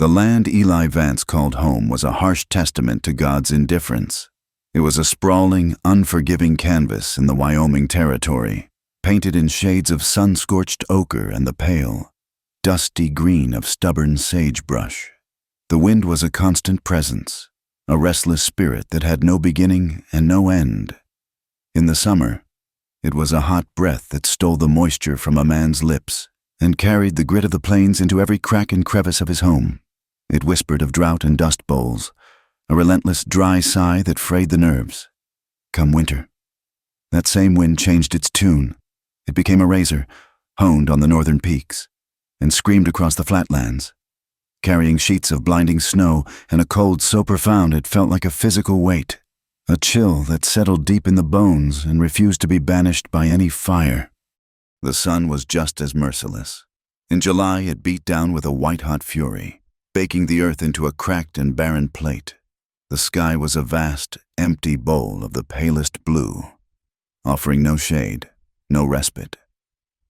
The land Eli Vance called home was a harsh testament to God's indifference. It was a sprawling, unforgiving canvas in the Wyoming Territory, painted in shades of sun-scorched ochre and the pale, dusty green of stubborn sagebrush. The wind was a constant presence, a restless spirit that had no beginning and no end. In the summer, it was a hot breath that stole the moisture from a man's lips and carried the grit of the plains into every crack and crevice of his home. It whispered of drought and dust bowls, a relentless dry sigh that frayed the nerves. Come winter, that same wind changed its tune. It became a razor, honed on the northern peaks, and screamed across the flatlands, carrying sheets of blinding snow and a cold so profound it felt like a physical weight, a chill that settled deep in the bones and refused to be banished by any fire. The sun was just as merciless. In July, it beat down with a white-hot fury, baking the earth into a cracked and barren plate. The sky was a vast, empty bowl of the palest blue, offering no shade, no respite.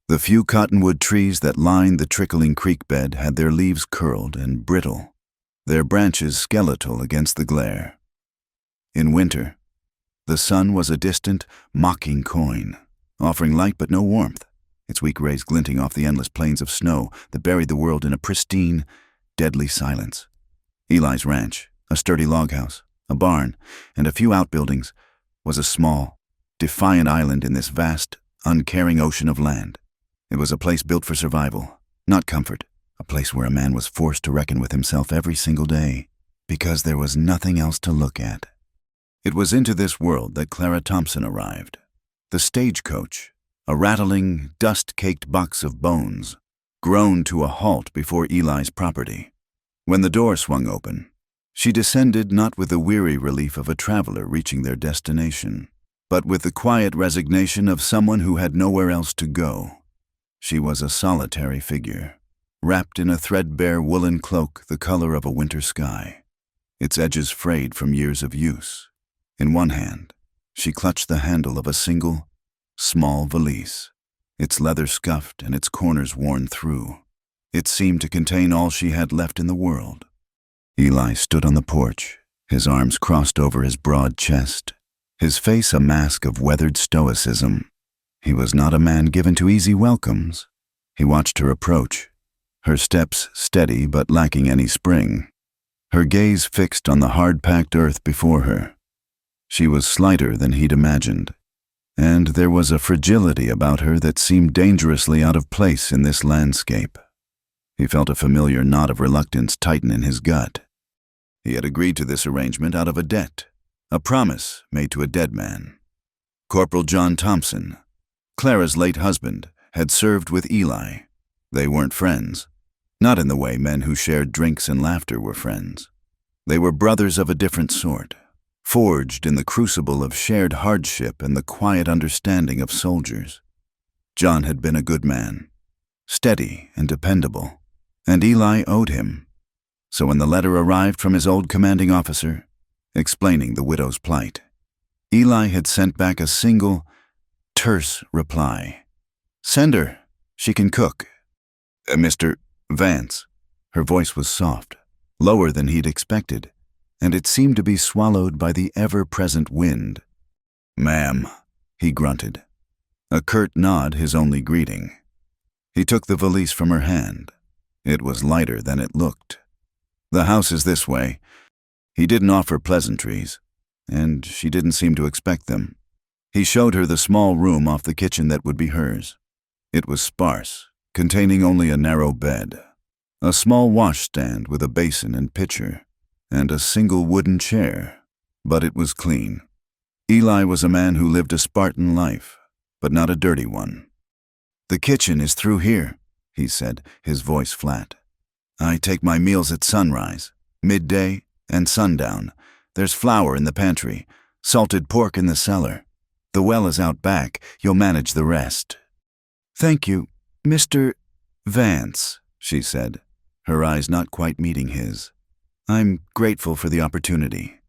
The few cottonwood trees that lined the trickling creek bed had their leaves curled and brittle, their branches skeletal against the glare. In winter, the sun was a distant, mocking coin, offering light but no warmth, its weak rays glinting off the endless plains of snow that buried the world in a pristine, deadly silence. Eli's ranch, a sturdy log house, a barn, and a few outbuildings, was a small, defiant island in this vast, uncaring ocean of land. It was a place built for survival, not comfort, a place where a man was forced to reckon with himself every single day, because there was nothing else to look at. It was into this world that Clara Thompson arrived. The stagecoach, a rattling, dust-caked box of bones, groaned to a halt before Eli's property. When the door swung open, she descended not with the weary relief of a traveler reaching their destination, but with the quiet resignation of someone who had nowhere else to go. She was a solitary figure, wrapped in a threadbare woolen cloak the color of a winter sky, its edges frayed from years of use. In one hand, she clutched the handle of a single, small valise, its leather scuffed and its corners worn through. It seemed to contain all she had left in the world. Eli stood on the porch, his arms crossed over his broad chest, his face a mask of weathered stoicism. He was not a man given to easy welcomes. He watched her approach, her steps steady but lacking any spring, her gaze fixed on the hard-packed earth before her. She was slighter than he'd imagined, and there was a fragility about her that seemed dangerously out of place in this landscape. He felt a familiar knot of reluctance tighten in his gut. He had agreed to this arrangement out of a debt, a promise made to a dead man. Corporal John Thompson, Clara's late husband, had served with Eli. They weren't friends, not in the way men who shared drinks and laughter were friends. They were brothers of a different sort, forged in the crucible of shared hardship and the quiet understanding of soldiers. John had been a good man, steady and dependable, and Eli owed him. So when the letter arrived from his old commanding officer, explaining the widow's plight, Eli had sent back a single, terse reply. "Send her. She can cook." Mr. Vance." Her voice was soft, lower than he'd expected, and it seemed to be swallowed by the ever-present wind. "Ma'am," he grunted, a curt nod his only greeting. He took the valise from her hand. It was lighter than it looked. "The house is this way." He didn't offer pleasantries, and she didn't seem to expect them. He showed her the small room off the kitchen that would be hers. It was sparse, containing only a narrow bed, a small washstand with a basin and pitcher, and a single wooden chair, but it was clean. Eli was a man who lived a Spartan life, but not a dirty one. "The kitchen is through here," he said, his voice flat. "I take my meals at sunrise, midday, and sundown. There's flour in the pantry, salted pork in the cellar. The well is out back. You'll manage the rest." "Thank you, Mr. Vance," she said, her eyes not quite meeting his. "I'm grateful for the opportunity."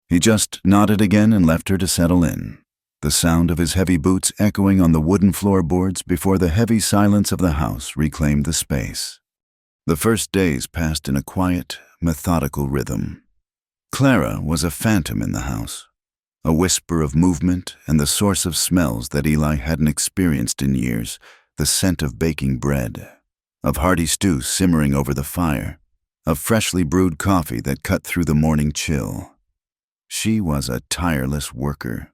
He just nodded again and left her to settle in, the sound of his heavy boots echoing on the wooden floorboards before the heavy silence of the house reclaimed the space. The first days passed in a quiet, methodical rhythm. Clara was a phantom in the house, a whisper of movement and the source of smells that Eli hadn't experienced in years, the scent of baking bread, of hearty stew simmering over the fire, of freshly brewed coffee that cut through the morning chill. She was a tireless worker.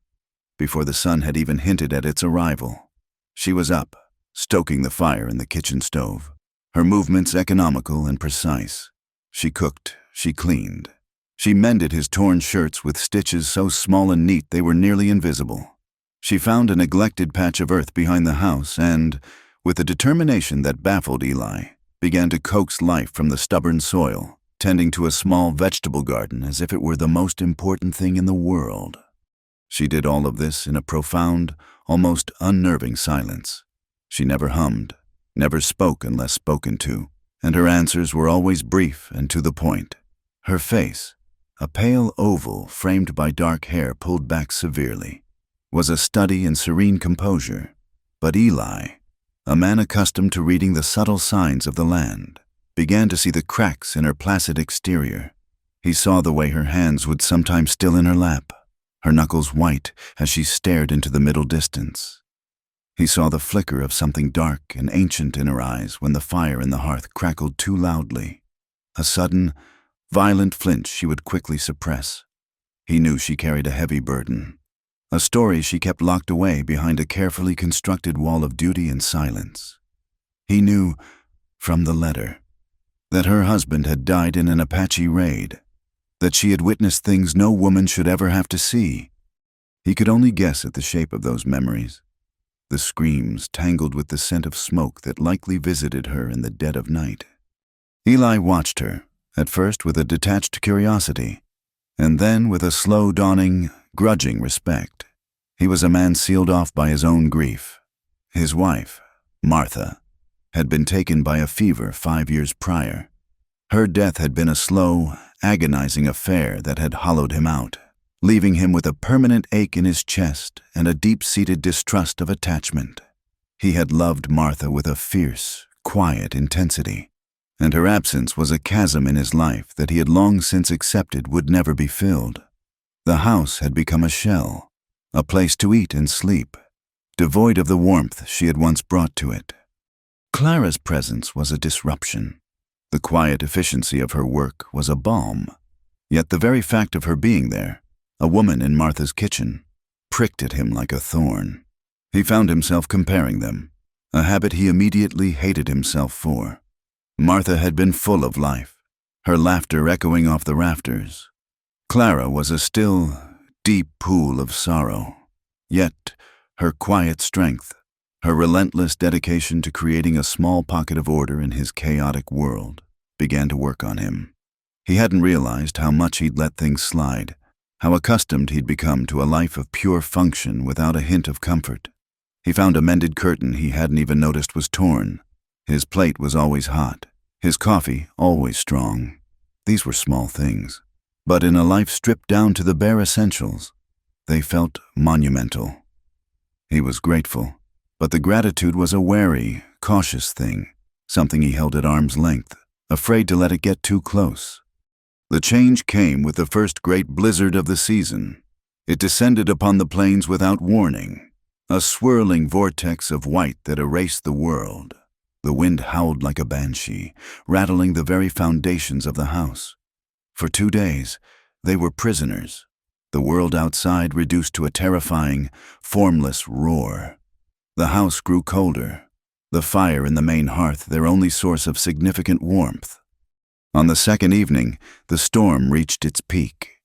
Before the sun had even hinted at its arrival, she was up, stoking the fire in the kitchen stove, her movements economical and precise. She cooked, she cleaned. She mended his torn shirts with stitches so small and neat they were nearly invisible. She found a neglected patch of earth behind the house and, with a determination that baffled Eli, began to coax life from the stubborn soil, tending to a small vegetable garden as if it were the most important thing in the world. She did all of this in a profound, almost unnerving silence. She never hummed, never spoke unless spoken to, and her answers were always brief and to the point. Her face, a pale oval framed by dark hair pulled back severely, was a study in serene composure. But Eli, a man accustomed to reading the subtle signs of the land, began to see the cracks in her placid exterior. He saw the way her hands would sometimes still in her lap, her knuckles white as she stared into the middle distance. He saw the flicker of something dark and ancient in her eyes when the fire in the hearth crackled too loudly. A sudden, violent flinch she would quickly suppress. He knew she carried a heavy burden, a story she kept locked away behind a carefully constructed wall of duty and silence. He knew, from the letter, that her husband had died in an Apache raid, that she had witnessed things no woman should ever have to see. He could only guess at the shape of those memories, the screams tangled with the scent of smoke that likely visited her in the dead of night. Eli watched her, at first with a detached curiosity, and then with a slow dawning, grudging respect. He was a man sealed off by his own grief. His wife, Martha, had been taken by a fever 5 years prior. Her death had been a slow, agonizing affair that had hollowed him out, leaving him with a permanent ache in his chest and a deep-seated distrust of attachment. He had loved Martha with a fierce, quiet intensity, and her absence was a chasm in his life that he had long since accepted would never be filled. The house had become a shell, a place to eat and sleep, devoid of the warmth she had once brought to it. Clara's presence was a disruption. The quiet efficiency of her work was a balm. Yet the very fact of her being there, a woman in Martha's kitchen, pricked at him like a thorn. He found himself comparing them, a habit he immediately hated himself for. Martha had been full of life, her laughter echoing off the rafters. Clara was a still, deep pool of sorrow. Yet her quiet strength, her relentless dedication to creating a small pocket of order in his chaotic world, began to work on him. He hadn't realized how much he'd let things slide, how accustomed he'd become to a life of pure function without a hint of comfort. He found a mended curtain he hadn't even noticed was torn. His plate was always hot, his coffee always strong. These were small things, but in a life stripped down to the bare essentials, they felt monumental. He was grateful, but the gratitude was a wary, cautious thing, something he held at arm's length, afraid to let it get too close. The change came with the first great blizzard of the season. It descended upon the plains without warning, a swirling vortex of white that erased the world. The wind howled like a banshee, rattling the very foundations of the house. For 2 days, they were prisoners, the world outside reduced to a terrifying, formless roar. The house grew colder, the fire in the main hearth their only source of significant warmth. On the second evening, the storm reached its peak.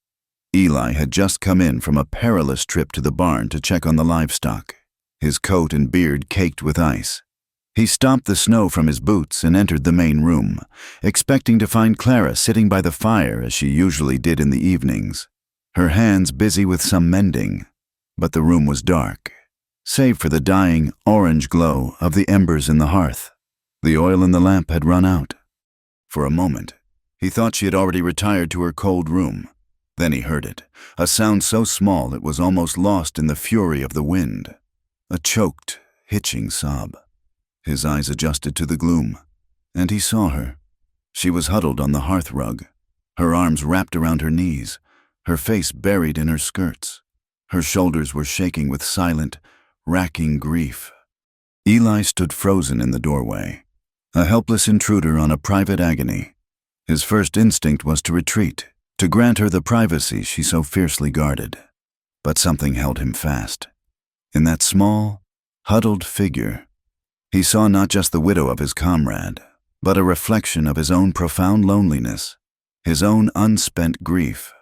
Eli had just come in from a perilous trip to the barn to check on the livestock, his coat and beard caked with ice. He stomped the snow from his boots and entered the main room, expecting to find Clara sitting by the fire as she usually did in the evenings, her hands busy with some mending. But the room was dark, save for the dying orange glow of the embers in the hearth. The oil in the lamp had run out. For a moment, he thought she had already retired to her cold room. Then he heard it, a sound so small it was almost lost in the fury of the wind. A choked, hitching sob. His eyes adjusted to the gloom, and he saw her, She was huddled on the hearth rug, her arms wrapped around her knees, her face buried in her skirts. Her shoulders were shaking with silent, racking grief. Eli stood frozen in the doorway, a helpless intruder on a private agony. His first instinct was to retreat, to grant her the privacy she so fiercely guarded. But something held him fast. In that small, huddled figure, he saw not just the widow of his comrade, but a reflection of his own profound loneliness, his own unspent grief.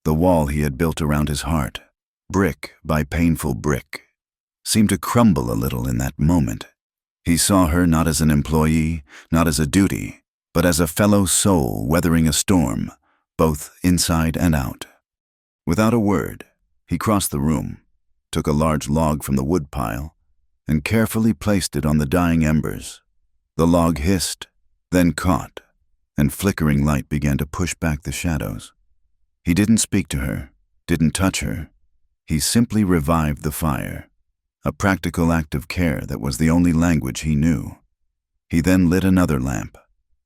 The wall he had built around his heart, brick by painful brick, seemed to crumble a little in that moment. He saw her not as an employee, not as a duty, but as a fellow soul weathering a storm, both inside and out. Without a word, he crossed the room, took a large log from the wood pile, and carefully placed it on the dying embers. The log hissed, then caught, and flickering light began to push back the shadows. He didn't speak to her, didn't touch her. He simply revived the fire, a practical act of care that was the only language he knew. He then lit another lamp,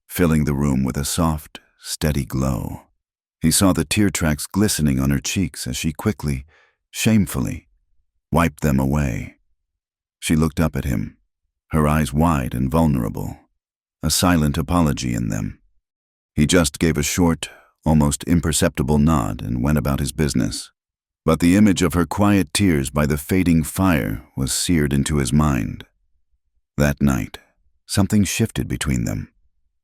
filling the room with a soft, steady glow. He saw the tear tracks glistening on her cheeks as she quickly, shamefully, wiped them away. She looked up at him, her eyes wide and vulnerable, a silent apology in them. He just gave a short, almost imperceptible nod and went about his business. But the image of her quiet tears by the fading fire was seared into his mind. That night, something shifted between them.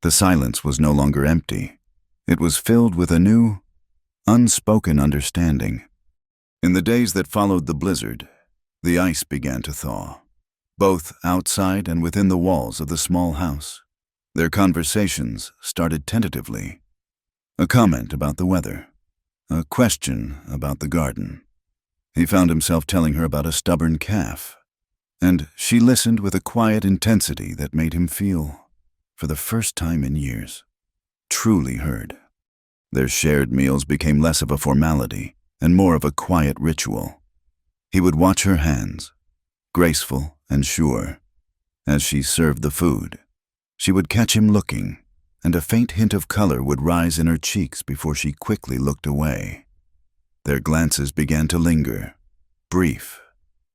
The silence was no longer empty. It was filled with a new, unspoken understanding. In the days that followed the blizzard, the ice began to thaw, both outside and within the walls of the small house. Their conversations started tentatively. A comment about the weather, a question about the garden. He found himself telling her about a stubborn calf, and she listened with a quiet intensity that made him feel, for the first time in years, truly heard. Their shared meals became less of a formality and more of a quiet ritual. He would watch her hands, graceful and sure, as she served the food. She would catch him looking, and a faint hint of color would rise in her cheeks before she quickly looked away. Their glances began to linger, brief,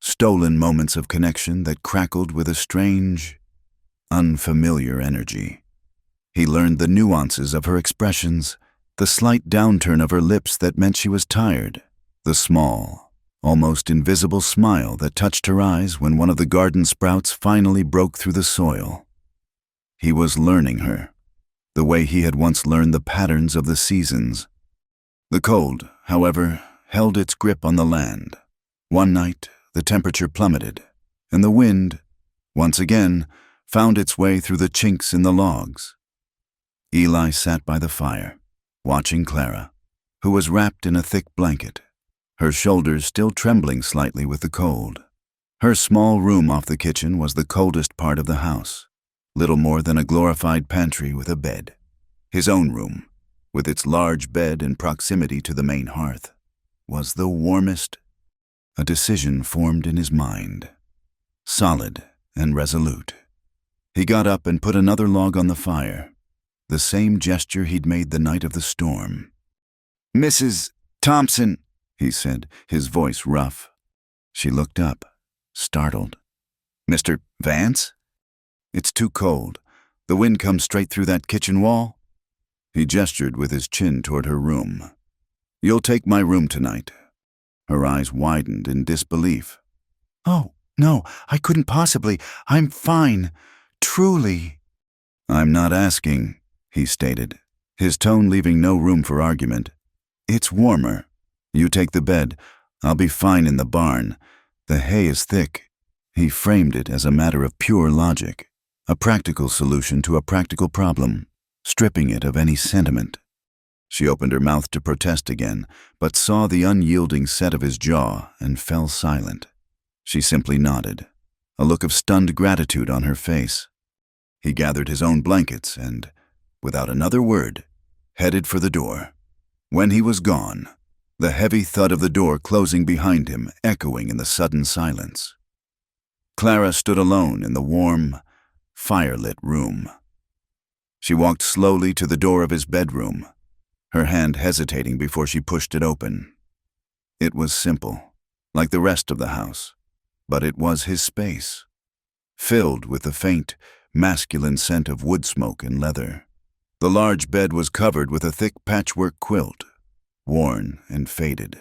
stolen moments of connection that crackled with a strange, unfamiliar energy. He learned the nuances of her expressions, the slight downturn of her lips that meant she was tired, the small, almost invisible smile that touched her eyes when one of the garden sprouts finally broke through the soil. He was learning her, the way he had once learned the patterns of the seasons. The cold, however, held its grip on the land. One night, the temperature plummeted, and the wind, once again, found its way through the chinks in the logs. Eli sat by the fire, watching Clara, who was wrapped in a thick blanket, her shoulders still trembling slightly with the cold. Her small room off the kitchen was the coldest part of the house, little more than a glorified pantry with a bed. His own room, with its large bed in proximity to the main hearth, was the warmest. A decision formed in his mind, solid and resolute. He got up and put another log on the fire, the same gesture he'd made the night of the storm. "Mrs. Thompson," he said, his voice rough. She looked up, startled. "Mr. Vance? It's too cold. The wind comes straight through that kitchen wall." He gestured with his chin toward her room. "You'll take my room tonight." Her eyes widened in disbelief. "Oh, no, I couldn't possibly. I'm fine. Truly." "I'm not asking," he stated, his tone leaving no room for argument. "It's warmer. You take the bed. I'll be fine in the barn. The hay is thick." He framed it as a matter of pure logic, a practical solution to a practical problem, stripping it of any sentiment. She opened her mouth to protest again, but saw the unyielding set of his jaw and fell silent. She simply nodded, a look of stunned gratitude on her face. He gathered his own blankets and, without another word, headed for the door. When he was gone, the heavy thud of the door closing behind him echoing in the sudden silence. Clara stood alone in the warm, fire-lit room. She walked slowly to the door of his bedroom, her hand hesitating before she pushed it open. It was simple, like the rest of the house, but it was his space, filled with the faint, masculine scent of wood smoke and leather. The large bed was covered with a thick patchwork quilt, worn and faded.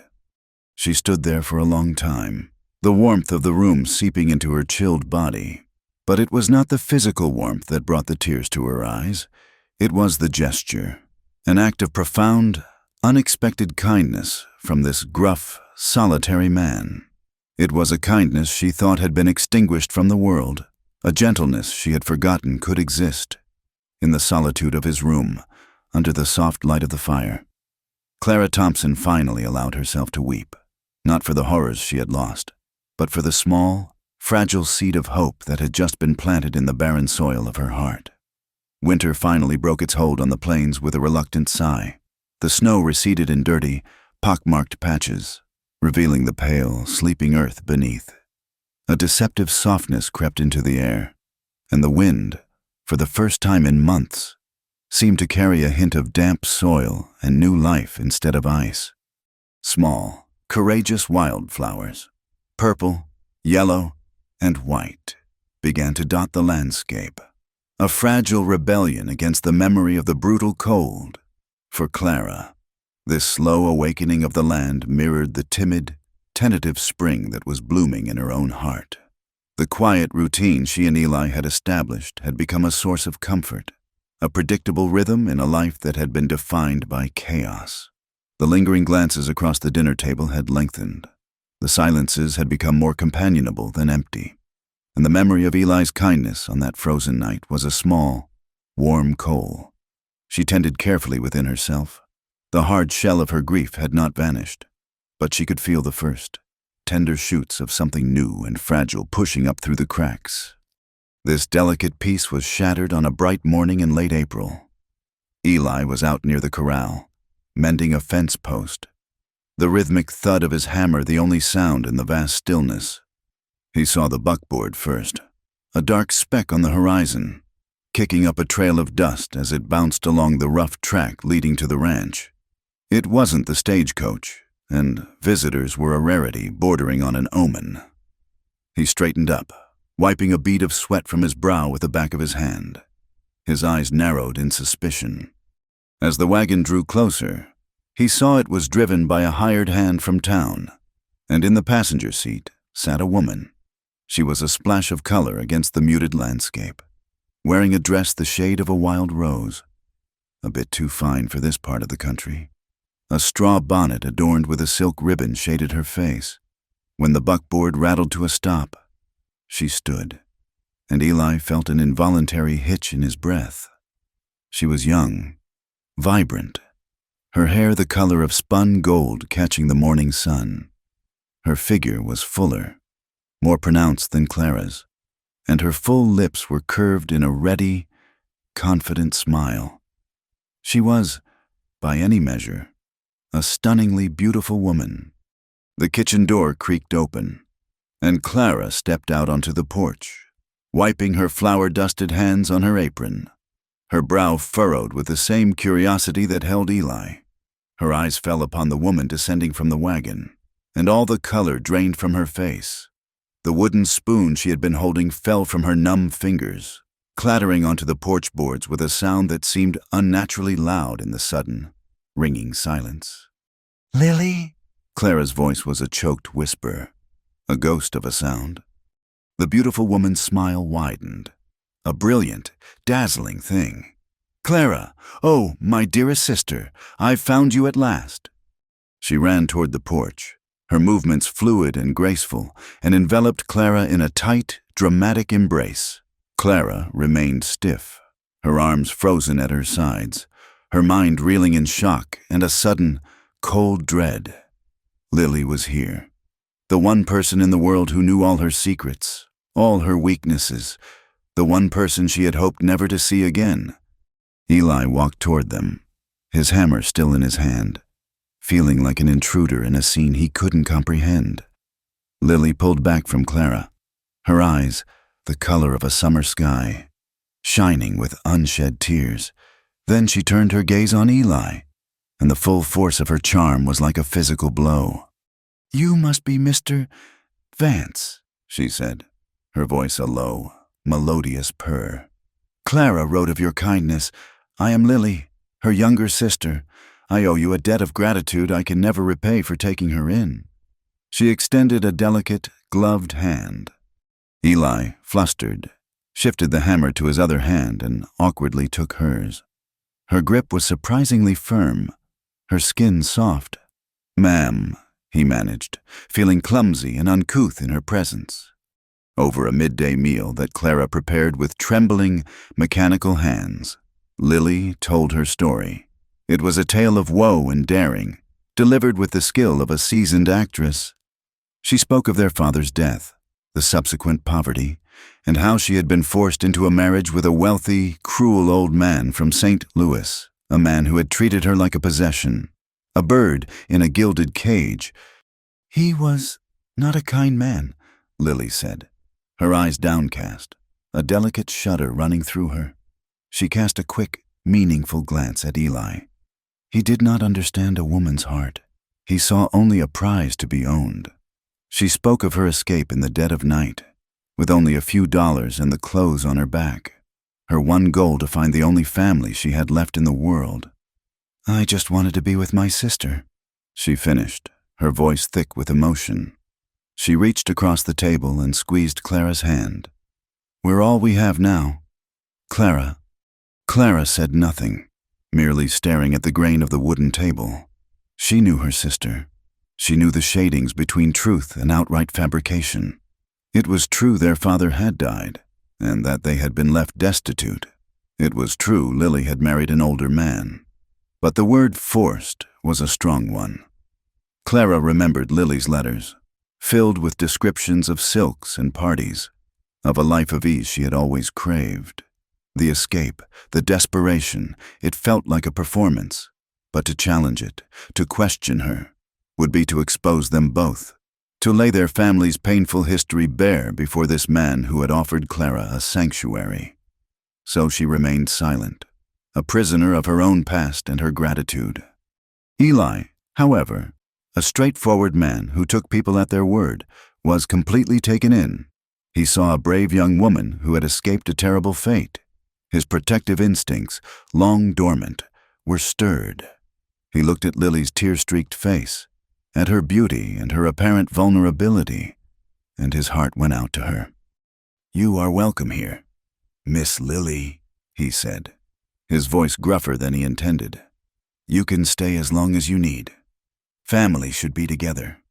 She stood there for a long time, the warmth of the room seeping into her chilled body. But it was not the physical warmth that brought the tears to her eyes. It was the gesture, an act of profound, unexpected kindness from this gruff, solitary man. It was a kindness she thought had been extinguished from the world, a gentleness she had forgotten could exist. In the solitude of his room, under the soft light of the fire, Clara Thompson finally allowed herself to weep, not for the horrors she had lost, but for the small, fragile seed of hope that had just been planted in the barren soil of her heart. Winter finally broke its hold on the plains with a reluctant sigh. The snow receded in dirty, pockmarked patches, revealing the pale, sleeping earth beneath. A deceptive softness crept into the air, and the wind, for the first time in months, seemed to carry a hint of damp soil and new life instead of ice. Small, courageous wildflowers, purple, yellow, and white, began to dot the landscape, a fragile rebellion against the memory of the brutal cold. For Clara, this slow awakening of the land mirrored the timid, tentative spring that was blooming in her own heart. The quiet routine she and Eli had established had become a source of comfort, a predictable rhythm in a life that had been defined by chaos. The lingering glances across the dinner table had lengthened. The silences had become more companionable than empty, and the memory of Eli's kindness on that frozen night was a small, warm coal. She tended carefully within herself. The hard shell of her grief had not vanished, but she could feel the first, tender shoots of something new and fragile pushing up through the cracks. This delicate peace was shattered on a bright morning in late April. Eli was out near the corral, mending a fence post, the rhythmic thud of his hammer the only sound in the vast stillness. He saw the buckboard first, a dark speck on the horizon, kicking up a trail of dust as it bounced along the rough track leading to the ranch. It wasn't the stagecoach, and visitors were a rarity bordering on an omen. He straightened up, wiping a bead of sweat from his brow with the back of his hand. His eyes narrowed in suspicion. As the wagon drew closer, he saw it was driven by a hired hand from town, and in the passenger seat sat a woman. She was a splash of color against the muted landscape, wearing a dress the shade of a wild rose, a bit too fine for this part of the country. A straw bonnet adorned with a silk ribbon shaded her face. When the buckboard rattled to a stop, she stood, and Eli felt an involuntary hitch in his breath. She was young, vibrant, her hair the color of spun gold catching the morning sun. Her figure was fuller, more pronounced than Clara's, and her full lips were curved in a ready, confident smile. She was, by any measure, a stunningly beautiful woman. The kitchen door creaked open, and Clara stepped out onto the porch, wiping her flour-dusted hands on her apron, her brow furrowed with the same curiosity that held Eli. Her eyes fell upon the woman descending from the wagon, and all the color drained from her face. The wooden spoon she had been holding fell from her numb fingers, clattering onto the porch boards with a sound that seemed unnaturally loud in the sudden, ringing silence. "Lily?" Clara's voice was a choked whisper, a ghost of a sound. The beautiful woman's smile widened, a brilliant, dazzling thing. "Clara! Oh, my dearest sister, I've found you at last." She ran toward the porch, her movements fluid and graceful, and enveloped Clara in a tight, dramatic embrace. Clara remained stiff, her arms frozen at her sides, her mind reeling in shock and a sudden, cold dread. Lily was here, the one person in the world who knew all her secrets, all her weaknesses, the one person she had hoped never to see again. Eli walked toward them, his hammer still in his hand, feeling like an intruder in a scene he couldn't comprehend. Lily pulled back from Clara, her eyes the color of a summer sky. shining with unshed tears. Then she turned her gaze on Eli, and the full force of her charm was like a physical blow. "You must be Mr. Vance," she said, her voice a low, melodious purr. "Clara wrote of your kindness. I am Lily, her younger sister. I owe you a debt of gratitude I can never repay for taking her in." She extended a delicate, gloved hand. Eli, flustered, shifted the hammer to his other hand and awkwardly took hers. Her grip was surprisingly firm, her skin soft. "Ma'am," he managed, feeling clumsy and uncouth in her presence. Over a midday meal that Clara prepared with trembling, mechanical hands, Lily told her story. It was a tale of woe and daring, delivered with the skill of a seasoned actress. She spoke of their father's death, the subsequent poverty, and how she had been forced into a marriage with a wealthy, cruel old man from St. Louis, a man who had treated her like a possession, a bird in a gilded cage. "He was not a kind man," Lily said, her eyes downcast, a delicate shudder running through her. She cast a quick, meaningful glance at Eli. He did not understand a woman's heart. He saw only a prize to be owned. She spoke of her escape in the dead of night, with only a few dollars and the clothes on her back, her one goal to find the only family she had left in the world. "I just wanted to be with my sister," she finished, her voice thick with emotion. She reached across the table and squeezed Clara's hand. "We're all we have now." Clara said nothing, merely staring at the grain of the wooden table. She knew her sister. She knew the shadings between truth and outright fabrication. It was true their father had died, and that they had been left destitute. It was true Lily had married an older man. But the word forced was a strong one. Clara remembered Lily's letters, filled with descriptions of silks and parties, of a life of ease she had always craved. The escape, the desperation, it felt like a performance. But to challenge it, to question her, would be to expose them both, to lay their family's painful history bare before this man who had offered Clara a sanctuary. So she remained silent, a prisoner of her own past and her gratitude. Eli, however, a straightforward man who took people at their word, was completely taken in. He saw a brave young woman who had escaped a terrible fate. His protective instincts, long dormant, were stirred. He looked at Lily's tear-streaked face, at her beauty and her apparent vulnerability, and his heart went out to her. "You are welcome here, Miss Lily," he said, his voice gruffer than he intended. "You can stay as long as you need. Family should be together."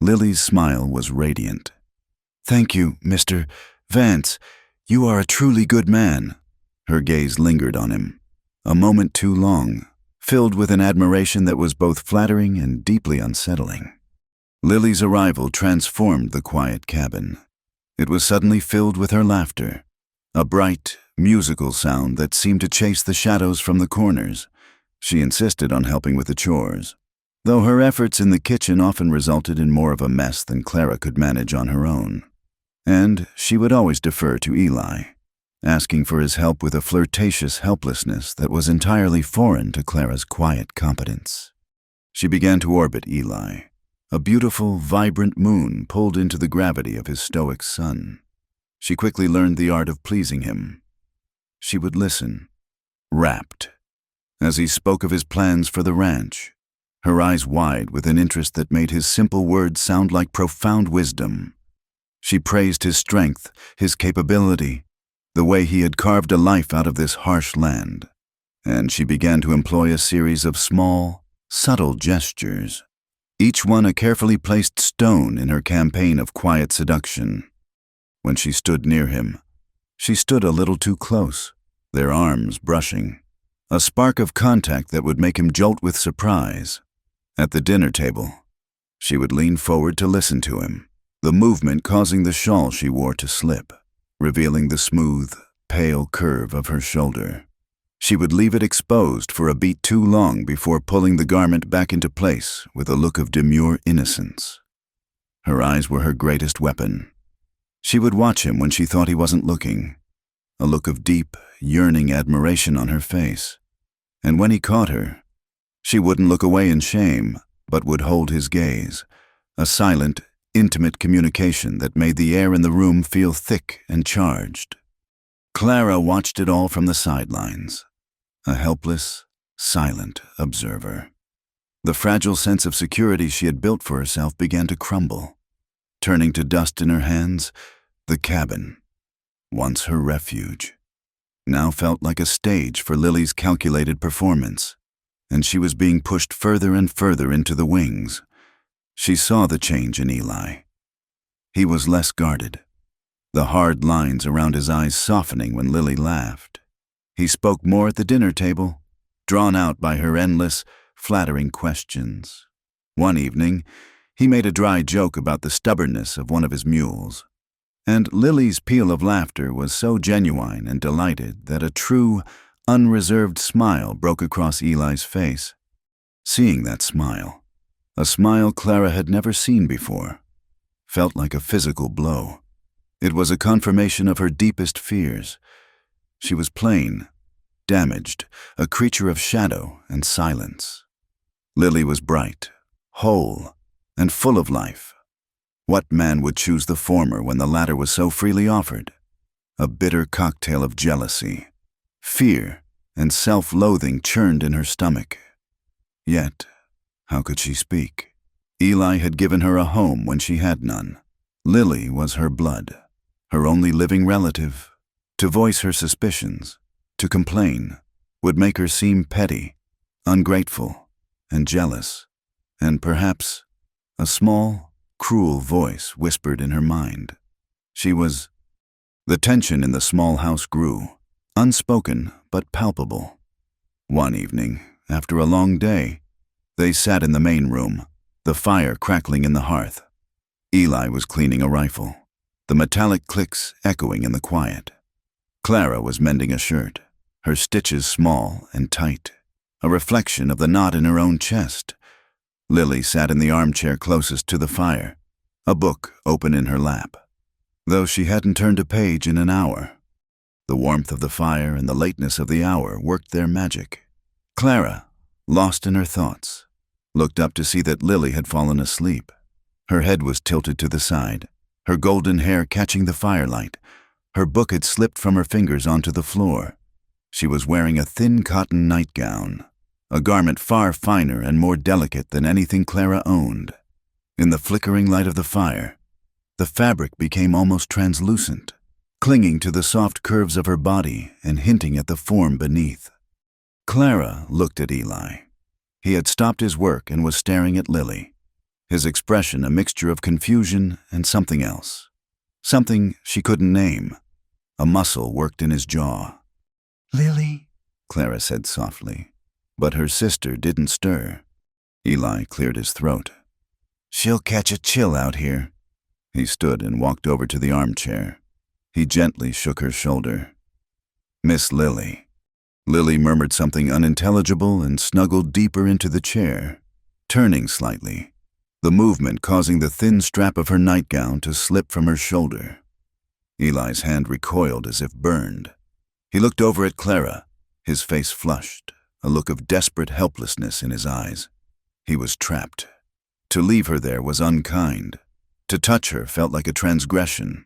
Lily's smile was radiant. "Thank you, Mr. Vance. You are a truly good man." Her gaze lingered on him, a moment too long, filled with an admiration that was both flattering and deeply unsettling. Lily's arrival transformed the quiet cabin. It was suddenly filled with her laughter, a bright, musical sound that seemed to chase the shadows from the corners. She insisted on helping with the chores, though her efforts in the kitchen often resulted in more of a mess than Clara could manage on her own. And she would always defer to Eli, asking for his help with a flirtatious helplessness that was entirely foreign to Clara's quiet competence. She began to orbit Eli, a beautiful, vibrant moon pulled into the gravity of his stoic sun. She quickly learned the art of pleasing him. She would listen, rapt, as he spoke of his plans for the ranch, her eyes wide with an interest that made his simple words sound like profound wisdom. She praised his strength, his capability, the way he had carved a life out of this harsh land, and she began to employ a series of small, subtle gestures, each one a carefully placed stone in her campaign of quiet seduction. When she stood near him, she stood a little too close, their arms brushing, a spark of contact that would make him jolt with surprise. At the dinner table, she would lean forward to listen to him, the movement causing the shawl she wore to slip, revealing the smooth, pale curve of her shoulder. She would leave it exposed for a beat too long before pulling the garment back into place with a look of demure innocence. Her eyes were her greatest weapon. She would watch him when she thought he wasn't looking, a look of deep, yearning admiration on her face. And when he caught her, she wouldn't look away in shame, but would hold his gaze, a silent, intimate communication that made the air in the room feel thick and charged. Clara watched it all from the sidelines, a helpless, silent observer. The fragile sense of security she had built for herself began to crumble. Turning to dust in her hands, the cabin, once her refuge, now felt like a stage for Lily's calculated performance, and she was being pushed further and further into the wings. She saw the change in Eli. He was less guarded, the hard lines around his eyes softening when Lily laughed. He spoke more at the dinner table, drawn out by her endless, flattering questions. One evening, he made a dry joke about the stubbornness of one of his mules, and Lily's peal of laughter was so genuine and delighted that a true, unreserved smile broke across Eli's face. Seeing that smile, a smile Clara had never seen before, felt like a physical blow. It was a confirmation of her deepest fears. She was plain, damaged, a creature of shadow and silence. Lily was bright, whole, and full of life. What man would choose the former when the latter was so freely offered? A bitter cocktail of jealousy, fear, and self-loathing churned in her stomach. Yet, how could she speak? Eli had given her a home when she had none. Lily was her blood, her only living relative. To voice her suspicions, to complain, would make her seem petty, ungrateful, and jealous, and perhaps a small, cruel voice whispered in her mind. The tension in the small house grew, unspoken but palpable. One evening, after a long day, they sat in the main room, the fire crackling in the hearth. Eli was cleaning a rifle, the metallic clicks echoing in the quiet. Clara was mending a shirt, her stitches small and tight, a reflection of the knot in her own chest. Lily sat in the armchair closest to the fire, a book open in her lap, though she hadn't turned a page in an hour. The warmth of the fire and the lateness of the hour worked their magic. Clara, lost in her thoughts, looked up to see that Lily had fallen asleep. Her head was tilted to the side, her golden hair catching the firelight. Her book had slipped from her fingers onto the floor. She was wearing a thin cotton nightgown, a garment far finer and more delicate than anything Clara owned. In the flickering light of the fire, the fabric became almost translucent, clinging to the soft curves of her body and hinting at the form beneath. Clara looked at Eli. He had stopped his work and was staring at Lily, his expression a mixture of confusion and something else, something she couldn't name. A muscle worked in his jaw. "Lily," Clara said softly, but her sister didn't stir. Eli cleared his throat. "She'll catch a chill out here." He stood and walked over to the armchair. He gently shook her shoulder. "Miss Lily." Lily murmured something unintelligible and snuggled deeper into the chair, turning slightly, the movement causing the thin strap of her nightgown to slip from her shoulder. Eli's hand recoiled as if burned. He looked over at Clara, his face flushed, a look of desperate helplessness in his eyes. He was trapped. To leave her there was unkind. To touch her felt like a transgression.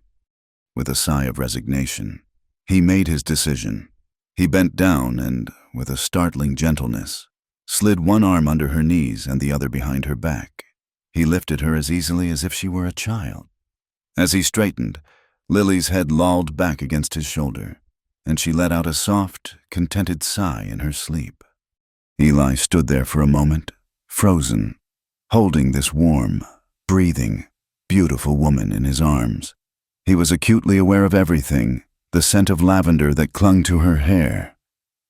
With a sigh of resignation, he made his decision. He bent down and, with a startling gentleness, slid one arm under her knees and the other behind her back. He lifted her as easily as if she were a child. As he straightened, Lily's head lolled back against his shoulder, and she let out a soft, contented sigh in her sleep. Eli stood there for a moment, frozen, holding this warm, breathing, beautiful woman in his arms. He was acutely aware of everything, the scent of lavender that clung to her hair,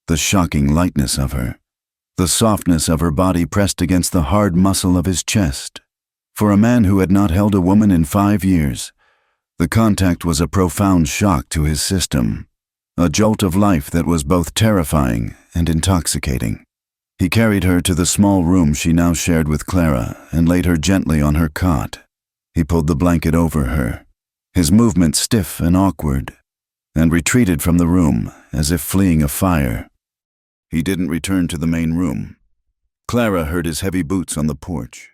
the shocking lightness of her, the softness of her body pressed against the hard muscle of his chest. For a man who had not held a woman in 5 years, the contact was a profound shock to his system, a jolt of life that was both terrifying and intoxicating. He carried her to the small room she now shared with Clara and laid her gently on her cot. He pulled the blanket over her, his movement stiff and awkward. and retreated from the room as if fleeing a fire. He didn't return to the main room. Clara heard his heavy boots on the porch,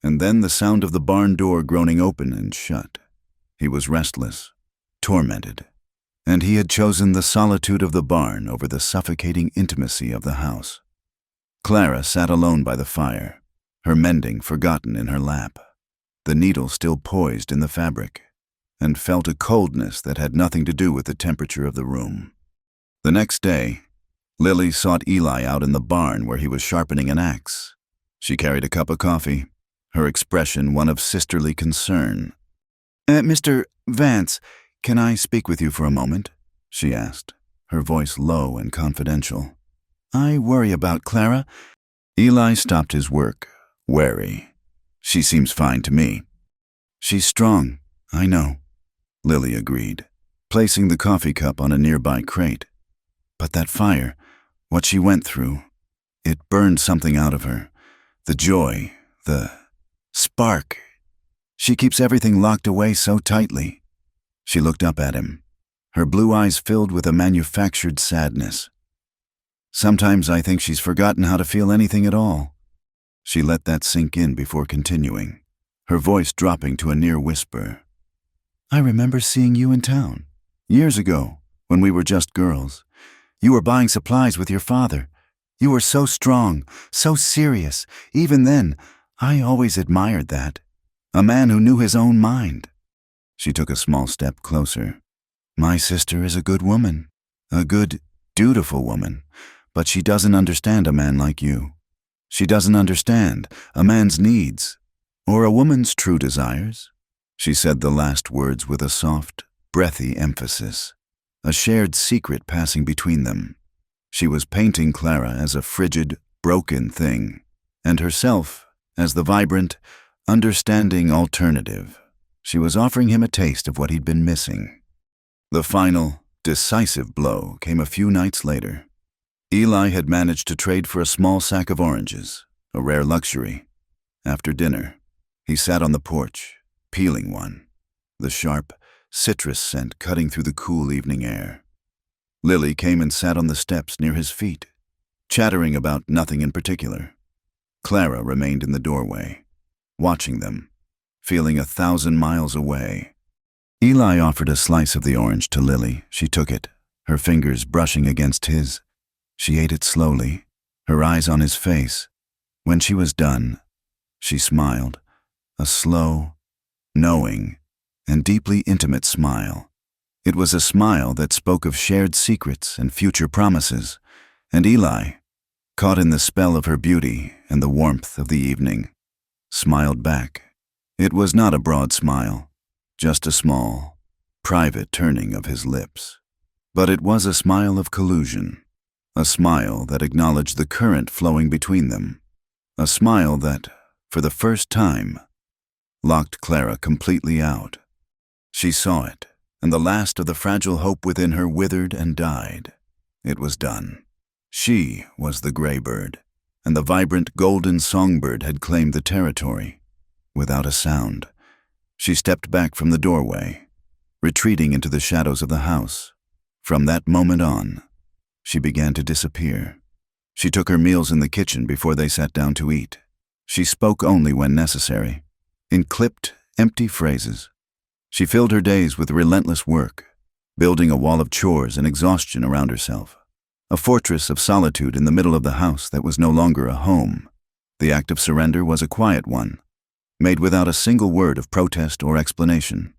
and then the sound of the barn door groaning open and shut. He was restless, tormented, and he had chosen the solitude of the barn over the suffocating intimacy of the house. Clara sat alone by the fire, her mending forgotten in her lap, the needle still poised in the fabric, and felt a coldness that had nothing to do with the temperature of the room. The next day, Lily sought Eli out in the barn where he was sharpening an axe. She carried a cup of coffee, her expression one of sisterly concern. "Mr. Vance, can I speak with you for a moment?" she asked, her voice low and confidential. "I worry about Clara." Eli stopped his work, wary. "She seems fine to me." "She's strong, I know," Lily agreed, placing the coffee cup on a nearby crate. "But that fire, what she went through, it burned something out of her. The joy, the spark. She keeps everything locked away so tightly." She looked up at him, her blue eyes filled with a manufactured sadness. "Sometimes I think she's forgotten how to feel anything at all." She let that sink in before continuing, her voice dropping to a near whisper. "I remember seeing you in town, years ago, when we were just girls. You were buying supplies with your father. You were so strong, so serious. Even then, I always admired that. A man who knew his own mind." She took a small step closer. "My sister is a good woman, a good, dutiful woman, but she doesn't understand a man like you. She doesn't understand a man's needs, or a woman's true desires." She said the last words with a soft, breathy emphasis, a shared secret passing between them. She was painting Clara as a frigid, broken thing, and herself as the vibrant, understanding alternative. She was offering him a taste of what he'd been missing. The final, decisive blow came a few nights later. Eli had managed to trade for a small sack of oranges, a rare luxury. After dinner, he sat on the porch, peeling one, the sharp, citrus scent cutting through the cool evening air. Lily came and sat on the steps near his feet, chattering about nothing in particular. Clara remained in the doorway, watching them, feeling 1,000 miles away. Eli offered a slice of the orange to Lily. She took it, her fingers brushing against his. She ate it slowly, her eyes on his face. When she was done, she smiled, a slow, knowing, and deeply intimate smile. It was a smile that spoke of shared secrets and future promises, and Eli, caught in the spell of her beauty and the warmth of the evening, smiled back. It was not a broad smile, just a small, private turning of his lips. But it was a smile of collusion, a smile that acknowledged the current flowing between them, a smile that, for the first time, locked Clara completely out. She saw it, and the last of the fragile hope within her withered and died. It was done. She was the gray bird, and the vibrant golden songbird had claimed the territory. Without a sound, she stepped back from the doorway, retreating into the shadows of the house. From that moment on, she began to disappear. She took her meals in the kitchen before they sat down to eat. She spoke only when necessary, in clipped, empty phrases. She filled her days with relentless work, building a wall of chores and exhaustion around herself, a fortress of solitude in the middle of the house that was no longer a home. The act of surrender was a quiet one, made without a single word of protest or explanation.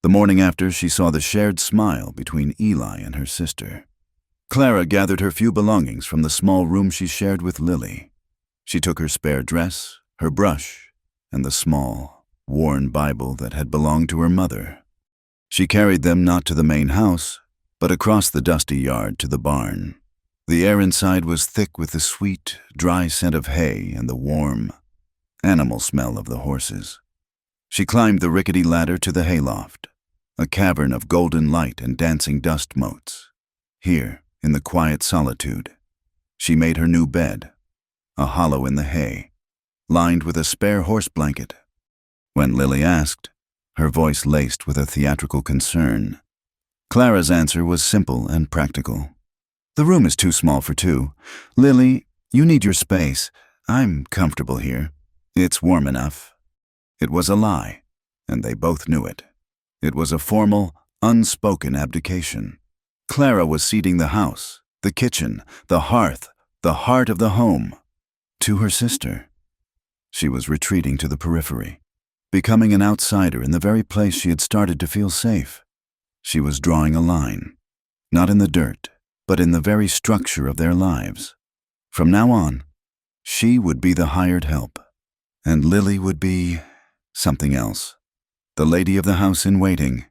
The morning after, she saw the shared smile between Eli and her sister. Clara gathered her few belongings from the small room she shared with Lily. She took her spare dress, her brush, and the small, worn Bible that had belonged to her mother. She carried them not to the main house, but across the dusty yard to the barn. The air inside was thick with the sweet, dry scent of hay and the warm, animal smell of the horses. She climbed the rickety ladder to the hayloft, a cavern of golden light and dancing dust motes. Here, in the quiet solitude, she made her new bed, a hollow in the hay, lined with a spare horse blanket. When Lily asked, her voice laced with a theatrical concern, Clara's answer was simple and practical. "The room is too small for two. Lily, you need your space. I'm comfortable here. It's warm enough." It was a lie, and they both knew it. It was a formal, unspoken abdication. Clara was ceding the house, the kitchen, the hearth, the heart of the home, to her sister. She was retreating to the periphery, becoming an outsider in the very place she had started to feel safe. She was drawing a line, not in the dirt, but in the very structure of their lives. From now on, she would be the hired help, and Lily would be something else, the lady of the house in waiting.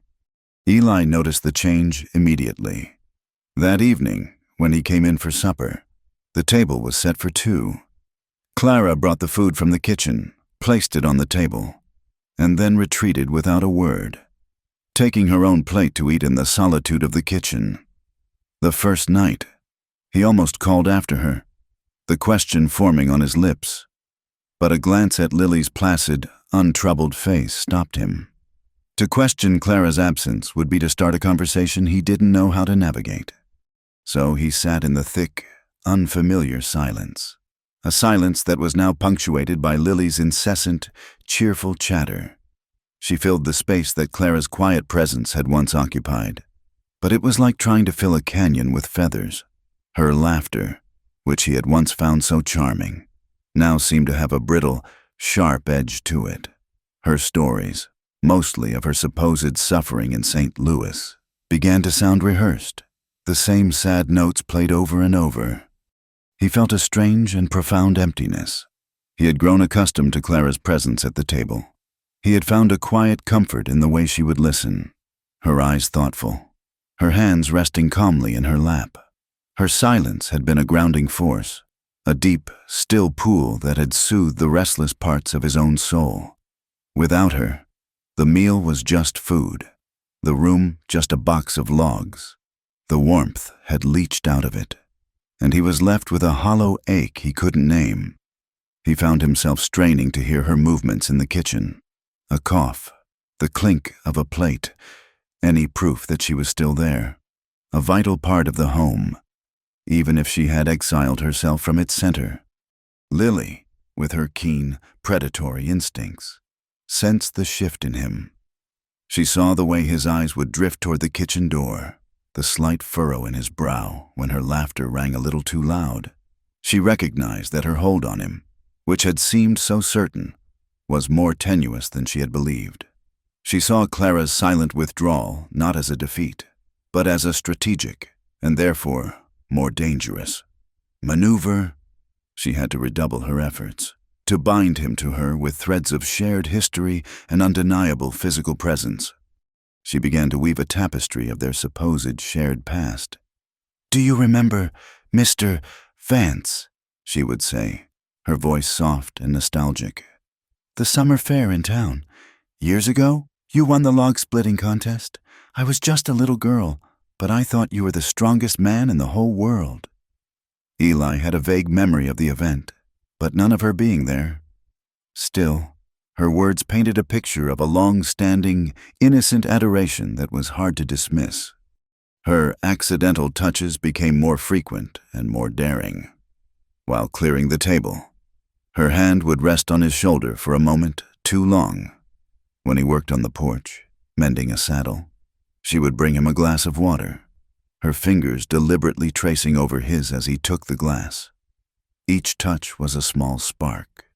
Eli noticed the change immediately. That evening, when he came in for supper, the table was set for two. Clara brought the food from the kitchen, placed it on the table, and then retreated without a word, taking her own plate to eat in the solitude of the kitchen. The first night, he almost called after her, the question forming on his lips, but a glance at Lily's placid, untroubled face stopped him. To question Clara's absence would be to start a conversation he didn't know how to navigate. So he sat in the thick, unfamiliar silence, a silence that was now punctuated by Lily's incessant, cheerful chatter. She filled the space that Clara's quiet presence had once occupied, but it was like trying to fill a canyon with feathers. Her laughter, which he had once found so charming, now seemed to have a brittle, sharp edge to it. Her stories, mostly of her supposed suffering in St. Louis, began to sound rehearsed, the same sad notes played over and over. He felt a strange and profound emptiness. He had grown accustomed to Clara's presence at the table. He had found a quiet comfort in the way she would listen, her eyes thoughtful, her hands resting calmly in her lap. Her silence had been a grounding force, a deep, still pool that had soothed the restless parts of his own soul. Without her, the meal was just food, the room just a box of logs. The warmth had leached out of it, and he was left with a hollow ache he couldn't name. He found himself straining to hear her movements in the kitchen, a cough, the clink of a plate, any proof that she was still there, a vital part of the home, even if she had exiled herself from its center. Lily, with her keen, predatory instincts, sensed the shift in him. She saw the way his eyes would drift toward the kitchen door, the slight furrow in his brow when her laughter rang a little too loud. She recognized that her hold on him, which had seemed so certain, was more tenuous than she had believed. She saw Clara's silent withdrawal not as a defeat, but as a strategic, and therefore more dangerous maneuver. She had to redouble her efforts, to bind him to her with threads of shared history and undeniable physical presence. She began to weave a tapestry of their supposed shared past. "Do you remember Mr. Vance?" she would say, her voice soft and nostalgic. "The summer fair in town. Years ago, you won the log-splitting contest. I was just a little girl, but I thought you were the strongest man in the whole world." Eli had a vague memory of the event, but none of her being there. Still, her words painted a picture of a long-standing, innocent adoration that was hard to dismiss. Her accidental touches became more frequent and more daring. While clearing the table, her hand would rest on his shoulder for a moment too long. When he worked on the porch, mending a saddle, she would bring him a glass of water, her fingers deliberately tracing over his as he took the glass. Each touch was a small spark,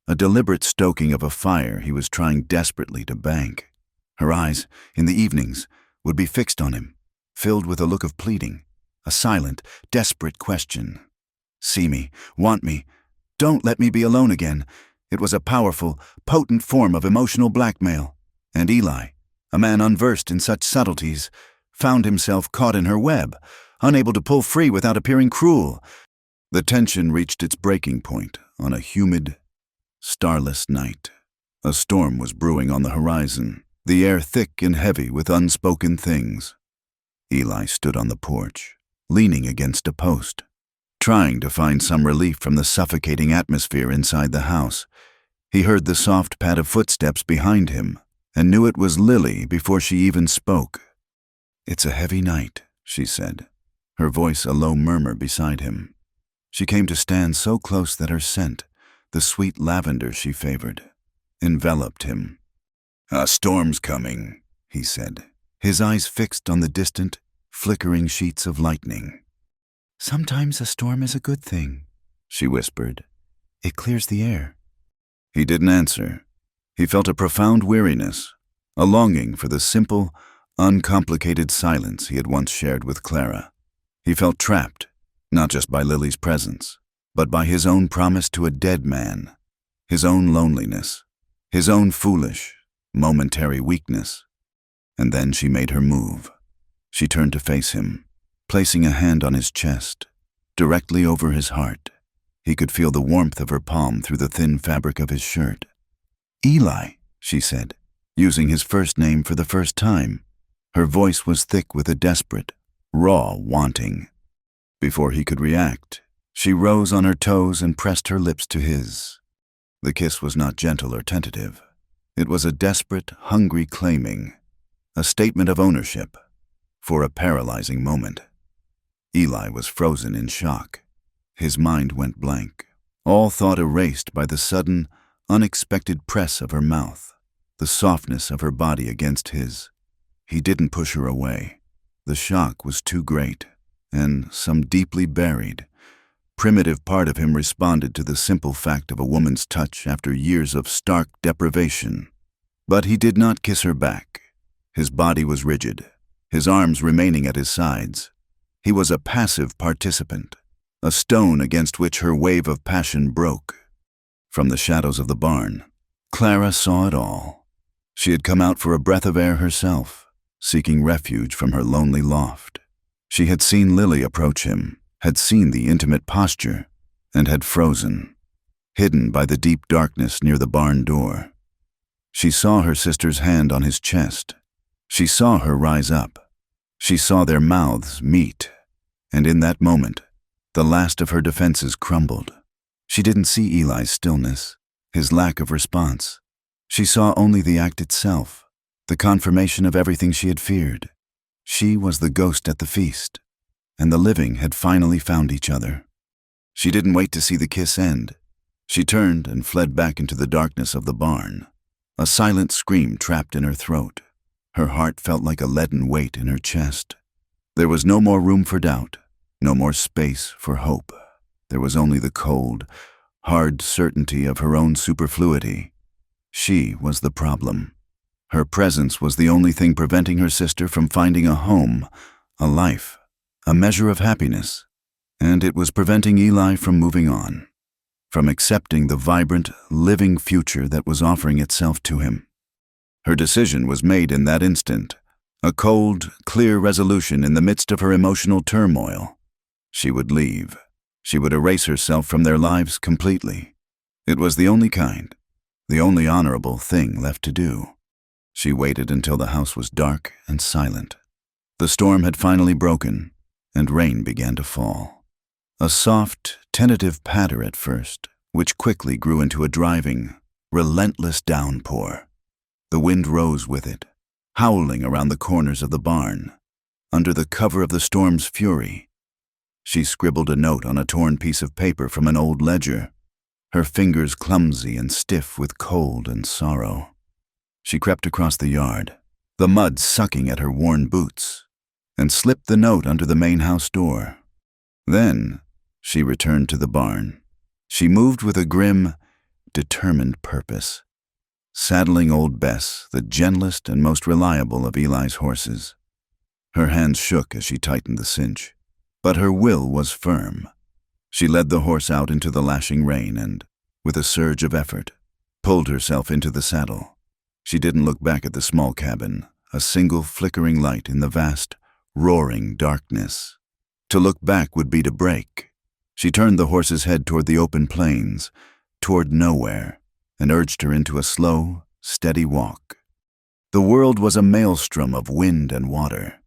a deliberate stoking of a fire he was trying desperately to bank. Her eyes, in the evenings, would be fixed on him, filled with a look of pleading, a silent, desperate question. "See me, want me, don't let me be alone again." It was a powerful, potent form of emotional blackmail, and Eli, a man unversed in such subtleties, found himself caught in her web, unable to pull free without appearing cruel. The tension reached its breaking point on a humid, starless night. A storm was brewing on the horizon, the air thick and heavy with unspoken things. Eli stood on the porch, leaning against a post, trying to find some relief from the suffocating atmosphere inside the house. He heard the soft pad of footsteps behind him and knew it was Lily before she even spoke. "It's a heavy night," she said, her voice a low murmur beside him. She came to stand so close that her scent, the sweet lavender she favored, enveloped him. "A storm's coming," he said, his eyes fixed on the distant, flickering sheets of lightning. "Sometimes a storm is a good thing," she whispered. "It clears the air." He didn't answer. He felt a profound weariness, a longing for the simple, uncomplicated silence he had once shared with Clara. He felt trapped, not just by Lily's presence, but by his own promise to a dead man, his own loneliness, his own foolish, momentary weakness. And then she made her move. She turned to face him, placing a hand on his chest, directly over his heart. He could feel the warmth of her palm through the thin fabric of his shirt. "Eli," she said, using his first name for the first time. Her voice was thick with a desperate, raw wanting. Before he could react, she rose on her toes and pressed her lips to his. The kiss was not gentle or tentative. It was a desperate, hungry claiming, a statement of ownership, for a paralyzing moment. Eli was frozen in shock. His mind went blank, all thought erased by the sudden, unexpected press of her mouth, the softness of her body against his. He didn't push her away. The shock was too great, and some deeply buried, primitive part of him responded to the simple fact of a woman's touch after years of stark deprivation. But he did not kiss her back. His body was rigid, his arms remaining at his sides. He was a passive participant, a stone against which her wave of passion broke. From the shadows of the barn, Clara saw it all. She had come out for a breath of air herself, seeking refuge from her lonely loft. She had seen Lily approach him, had seen the intimate posture, and had frozen, hidden by the deep darkness near the barn door. She saw her sister's hand on his chest. She saw her rise up. She saw their mouths meet, and in that moment, the last of her defenses crumbled. She didn't see Eli's stillness, his lack of response. She saw only the act itself, the confirmation of everything she had feared. She was the ghost at the feast, and the living had finally found each other. She didn't wait to see the kiss end. She turned and fled back into the darkness of the barn, a silent scream trapped in her throat. Her heart felt like a leaden weight in her chest. There was no more room for doubt, no more space for hope. There was only the cold, hard certainty of her own superfluity. She was the problem. Her presence was the only thing preventing her sister from finding a home, a life, a measure of happiness. And it was preventing Eli from moving on, from accepting the vibrant, living future that was offering itself to him. Her decision was made in that instant, a cold, clear resolution in the midst of her emotional turmoil. She would leave. She would erase herself from their lives completely. It was the only kind, the only honorable thing left to do. She waited until the house was dark and silent. The storm had finally broken, and rain began to fall. A soft, tentative patter at first, which quickly grew into a driving, relentless downpour. The wind rose with it, howling around the corners of the barn. Under the cover of the storm's fury, she scribbled a note on a torn piece of paper from an old ledger, her fingers clumsy and stiff with cold and sorrow. She crept across the yard, the mud sucking at her worn boots, and slipped the note under the main house door. Then she returned to the barn. She moved with a grim, determined purpose, saddling old Bess, the gentlest and most reliable of Eli's horses. Her hands shook as she tightened the cinch, but her will was firm. She led the horse out into the lashing rain and, with a surge of effort, pulled herself into the saddle. She didn't look back at the small cabin, a single flickering light in the vast, roaring darkness. To look back would be to break. She turned the horse's head toward the open plains, toward nowhere, and urged her into a slow, steady walk. The world was a maelstrom of wind and water.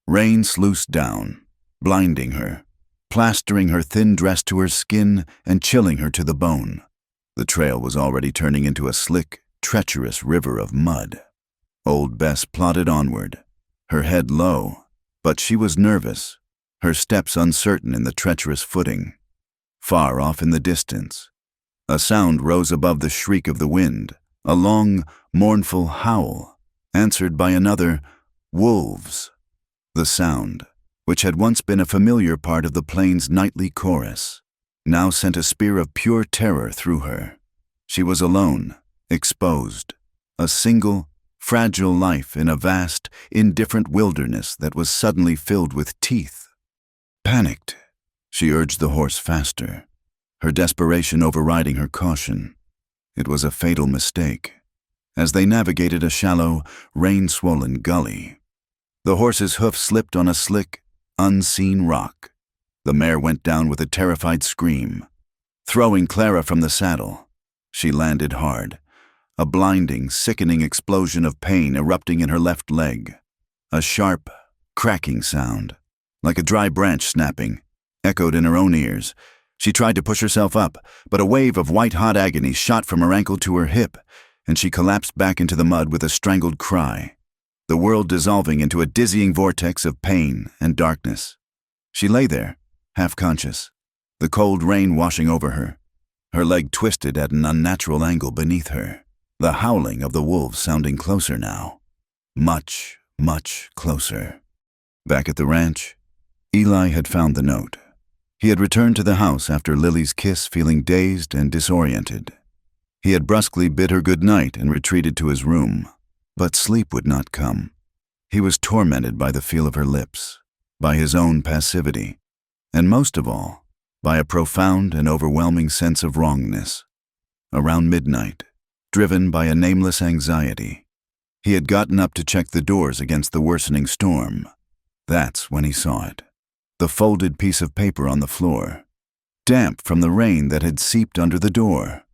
Rain sluiced down, blinding her, plastering her thin dress to her skin and chilling her to the bone. The trail was already turning into a slick, treacherous river of mud. Old Bess plodded onward, her head low, but she was nervous, her steps uncertain in the treacherous footing. Far off in the distance, a sound rose above the shriek of the wind, a long, mournful howl, answered by another, wolves. The sound, which had once been a familiar part of the plain's nightly chorus, now sent a spear of pure terror through her. She was alone, exposed, a single, fragile life in a vast, indifferent wilderness that was suddenly filled with teeth. Panicked, she urged the horse faster, her desperation overriding her caution. It was a fatal mistake. As they navigated a shallow, rain-swollen gully, the horse's hoof slipped on a slick, unseen rock. The mare went down with a terrified scream. Throwing Clara from the saddle, she landed hard, a blinding, sickening explosion of pain erupting in her left leg. A sharp, cracking sound, like a dry branch snapping, echoed in her own ears. She tried to push herself up, but a wave of white-hot agony shot from her ankle to her hip, and she collapsed back into the mud with a strangled cry, the world dissolving into a dizzying vortex of pain and darkness. She lay there, half-conscious, the cold rain washing over her, her leg twisted at an unnatural angle beneath her, the howling of the wolves sounding closer now. Much, much closer. Back at the ranch, Eli had found the note. He had returned to the house after Lily's kiss, feeling dazed and disoriented. He had brusquely bid her good night and retreated to his room, but sleep would not come. He was tormented by the feel of her lips, by his own passivity, and most of all, by a profound and overwhelming sense of wrongness. Around midnight, driven by a nameless anxiety, he had gotten up to check the doors against the worsening storm. That's when he saw it. The folded piece of paper on the floor, damp from the rain that had seeped under the door.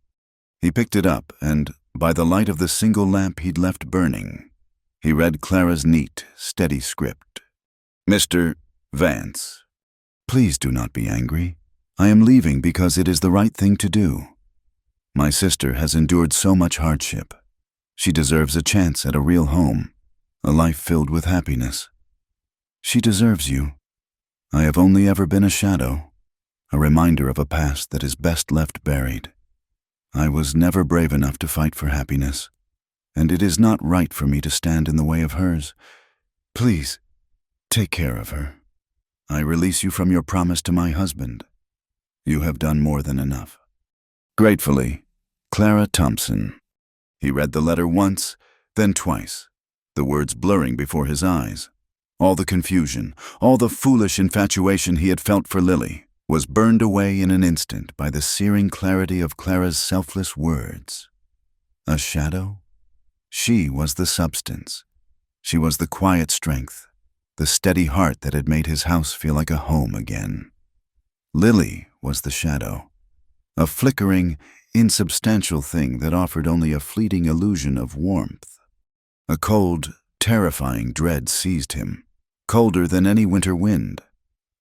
He picked it up and, by the light of the single lamp he'd left burning, he read Clara's neat, steady script. Mr. Vance, please do not be angry. I am leaving because it is the right thing to do. My sister has endured so much hardship. She deserves a chance at a real home, a life filled with happiness. She deserves you. I have only ever been a shadow, a reminder of a past that is best left buried. I was never brave enough to fight for happiness, and it is not right for me to stand in the way of hers. Please, take care of her. I release you from your promise to my husband. You have done more than enough. Gratefully, Clara Thompson. He read the letter once, then twice, the words blurring before his eyes. All the confusion, all the foolish infatuation he had felt for Lily was burned away in an instant by the searing clarity of Clara's selfless words. A shadow? She was the substance. She was the quiet strength, the steady heart that had made his house feel like a home again. Lily was the shadow, a flickering, insubstantial thing that offered only a fleeting illusion of warmth. A cold, terrifying dread seized him, colder than any winter wind.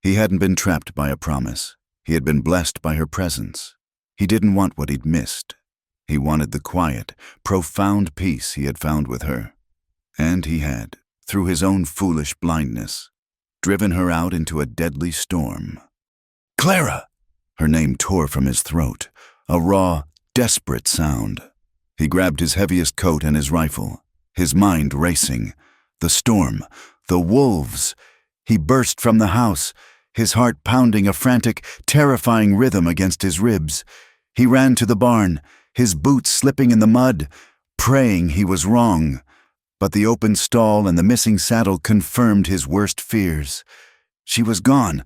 He hadn't been trapped by a promise. He had been blessed by her presence. He didn't want what he'd missed. He wanted the quiet, profound peace he had found with her. And he had, through his own foolish blindness, driven her out into a deadly storm. Clara! Her name tore from his throat, a raw, desperate sound. He grabbed his heaviest coat and his rifle, his mind racing. The storm, the wolves. He burst from the house, his heart pounding a frantic, terrifying rhythm against his ribs. He ran to the barn, his boots slipping in the mud, praying he was wrong. But the open stall and the missing saddle confirmed his worst fears. She was gone,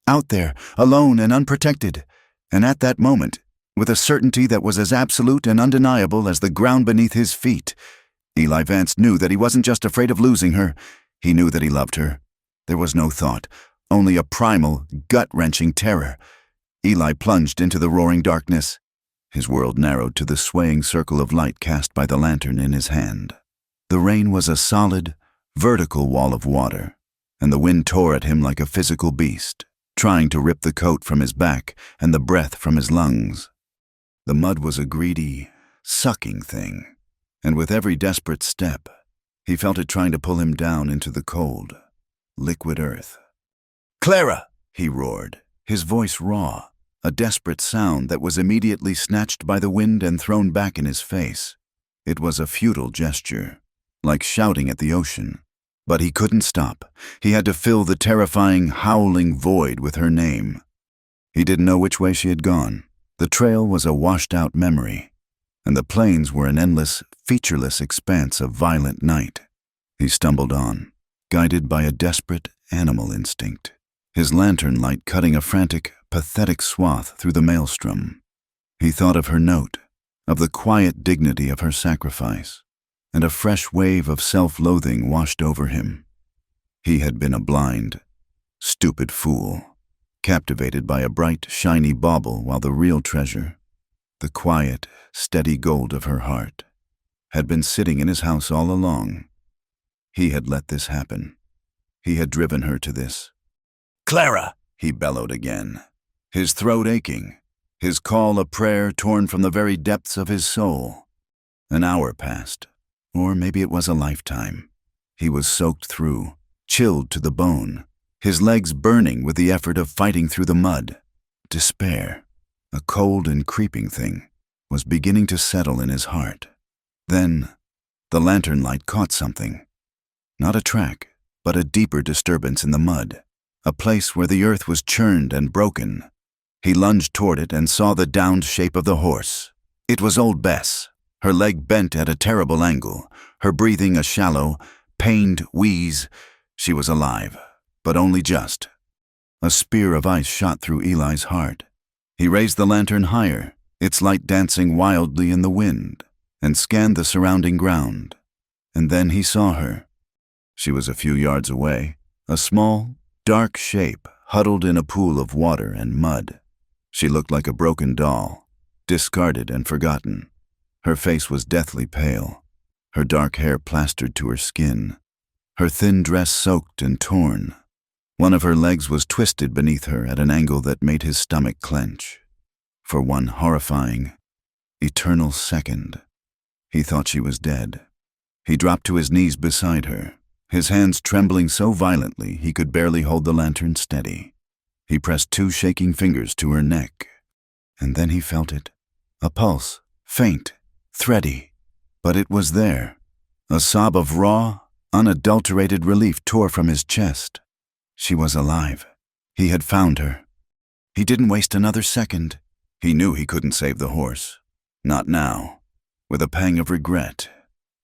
out there, alone and unprotected. And at that moment, with a certainty that was as absolute and undeniable as the ground beneath his feet, Eli Vance knew that he wasn't just afraid of losing her. He knew that he loved her. There was no thought, only a primal, gut-wrenching terror. Eli plunged into the roaring darkness. His world narrowed to the swaying circle of light cast by the lantern in his hand. The rain was a solid, vertical wall of water, and the wind tore at him like a physical beast, trying to rip the coat from his back and the breath from his lungs. The mud was a greedy, sucking thing, and with every desperate step, He felt it trying to pull him down into the cold, liquid earth. "Clara!" he roared, his voice raw, a desperate sound that was immediately snatched by the wind and thrown back in his face. It was a futile gesture, like shouting at the ocean. But he couldn't stop. He had to fill the terrifying, howling void with her name. He didn't know which way she had gone. The trail was a washed-out memory, and the plains were an endless, featureless expanse of violent night. He stumbled on, guided by a desperate animal instinct, his lantern light cutting a frantic, pathetic swath through the maelstrom. He thought of her note, of the quiet dignity of her sacrifice, and a fresh wave of self-loathing washed over him. He had been a blind, stupid fool, captivated by a bright, shiny bauble while the real treasure, the quiet, steady gold of her heart, had been sitting in his house all along. He had let this happen. He had driven her to this. "Clara!" he bellowed again, his throat aching, his call a prayer torn from the very depths of his soul. An hour passed, or maybe it was a lifetime. He was soaked through, chilled to the bone, his legs burning with the effort of fighting through the mud. Despair, a cold and creeping thing, was beginning to settle in his heart. Then, the lantern light caught something. Not a track, but a deeper disturbance in the mud, a place where the earth was churned and broken. He lunged toward it and saw the downed shape of the horse. It was old Bess, her leg bent at a terrible angle, her breathing a shallow, pained wheeze. She was alive, but only just. A spear of ice shot through Eli's heart. He raised the lantern higher, its light dancing wildly in the wind, and scanned the surrounding ground. And then he saw her. She was a few yards away, a small, dark shape huddled in a pool of water and mud. She looked like a broken doll, discarded and forgotten. Her face was deathly pale, her dark hair plastered to her skin, her thin dress soaked and torn. One of her legs was twisted beneath her at an angle that made his stomach clench. For one horrifying, eternal second, he thought she was dead. He dropped to his knees beside her, his hands trembling so violently he could barely hold the lantern steady. He pressed two shaking fingers to her neck, and then he felt it. A pulse, faint, thready, but it was there. A sob of raw, unadulterated relief tore from his chest. She was alive. He had found her. He didn't waste another second. He knew he couldn't save the horse. Not now. With a pang of regret,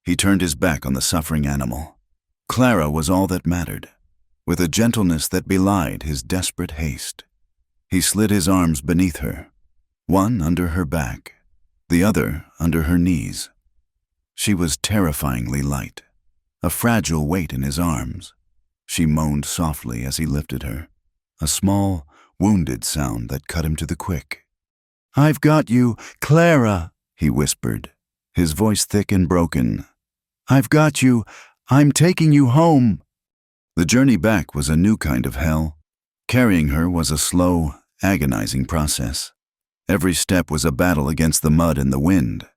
he turned his back on the suffering animal. Clara was all that mattered. With a gentleness that belied his desperate haste, he slid his arms beneath her, one under her back, the other under her knees. She was terrifyingly light, a fragile weight in his arms. She moaned softly as he lifted her, a small, wounded sound that cut him to the quick. "I've got you, Clara," he whispered, his voice thick and broken. "I've got you. I'm taking you home." The journey back was a new kind of hell. Carrying her was a slow, agonizing process. Every step was a battle against the mud and the wind.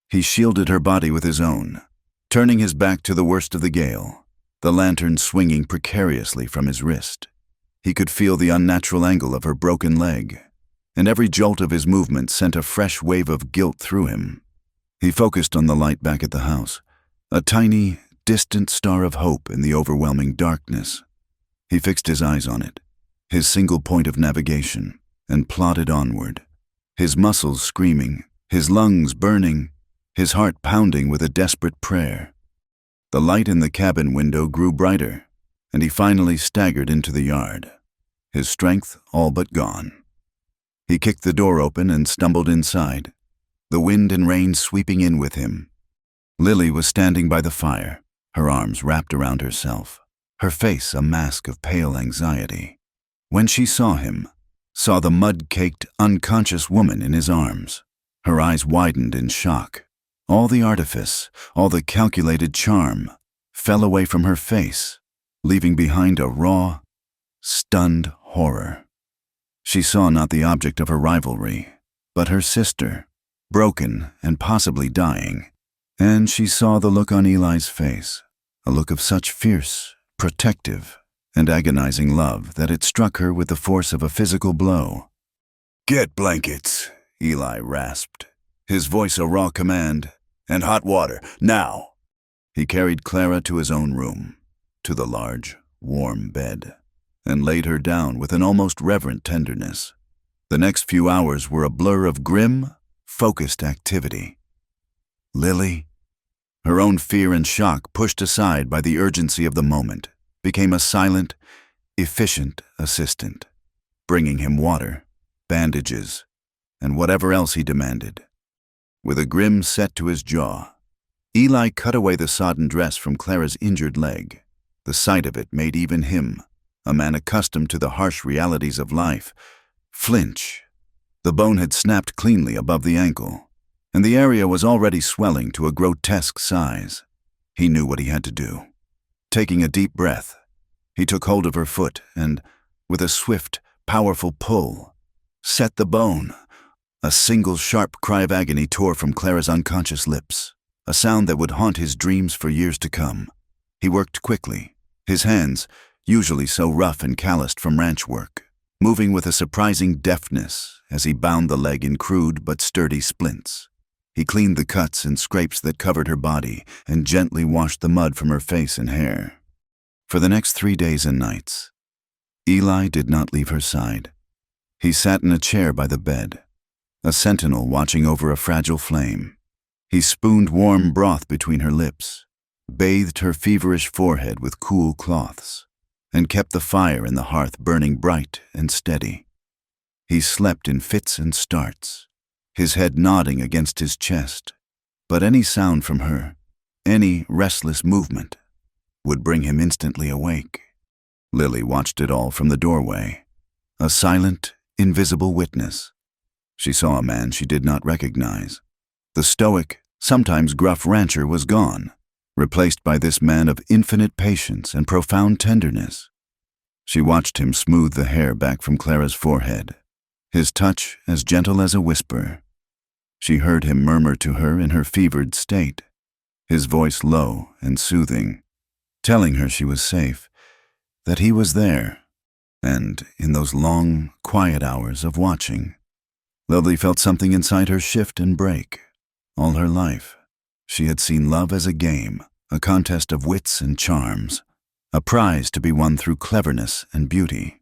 He shielded her body with his own, turning his back to the worst of the gale, the lantern swinging precariously from his wrist. He could feel the unnatural angle of her broken leg, and every jolt of his movement sent a fresh wave of guilt through him. He focused on the light back at the house, a tiny, distant star of hope in the overwhelming darkness. He fixed his eyes on it, his single point of navigation, and plodded onward, his muscles screaming, his lungs burning, his heart pounding with a desperate prayer. The light in the cabin window grew brighter, and he finally staggered into the yard, his strength all but gone. He kicked the door open and stumbled inside, the wind and rain sweeping in with him. Lily was standing by the fire, her arms wrapped around herself, her face a mask of pale anxiety. When she saw him, saw the mud-caked, unconscious woman in his arms, her eyes widened in shock. All the artifice, all the calculated charm, fell away from her face, leaving behind a raw, stunned horror. She saw not the object of her rivalry, but her sister, broken and possibly dying. And she saw the look on Eli's face, a look of such fierce, protective, and agonizing love that it struck her with the force of a physical blow. "Get blankets," Eli rasped, his voice a raw command, "and hot water, now." He carried Clara to his own room, to the large, warm bed, and laid her down with an almost reverent tenderness. The next few hours were a blur of grim, focused activity. Lily, her own fear and shock pushed aside by the urgency of the moment, became a silent, efficient assistant, bringing him water, bandages, and whatever else he demanded. With a grim set to his jaw, Eli cut away the sodden dress from Clara's injured leg. The sight of it made even him, a man accustomed to the harsh realities of life, flinch. The bone had snapped cleanly above the ankle, and the area was already swelling to a grotesque size. He knew what he had to do. Taking a deep breath, he took hold of her foot and, with a swift, powerful pull, set the bone. A single sharp cry of agony tore from Clara's unconscious lips, a sound that would haunt his dreams for years to come. He worked quickly, his hands, usually so rough and calloused from ranch work, moving with a surprising deftness as he bound the leg in crude but sturdy splints. He cleaned the cuts and scrapes that covered her body and gently washed the mud from her face and hair. For the next 3 days and nights, Eli did not leave her side. He sat in a chair by the bed, a sentinel watching over a fragile flame. He spooned warm broth between her lips, bathed her feverish forehead with cool cloths, and kept the fire in the hearth burning bright and steady. He slept in fits and starts, his head nodding against his chest, but any sound from her, any restless movement, would bring him instantly awake. Lily watched it all from the doorway, a silent, invisible witness. She saw a man she did not recognize. The stoic, sometimes gruff rancher was gone, replaced by this man of infinite patience and profound tenderness. She watched him smooth the hair back from Clara's forehead, his touch as gentle as a whisper. She heard him murmur to her in her fevered state, his voice low and soothing, telling her she was safe, that he was there, and in those long, quiet hours of watching, Lily felt something inside her shift and break. All her life, she had seen love as a game, a contest of wits and charms, a prize to be won through cleverness and beauty.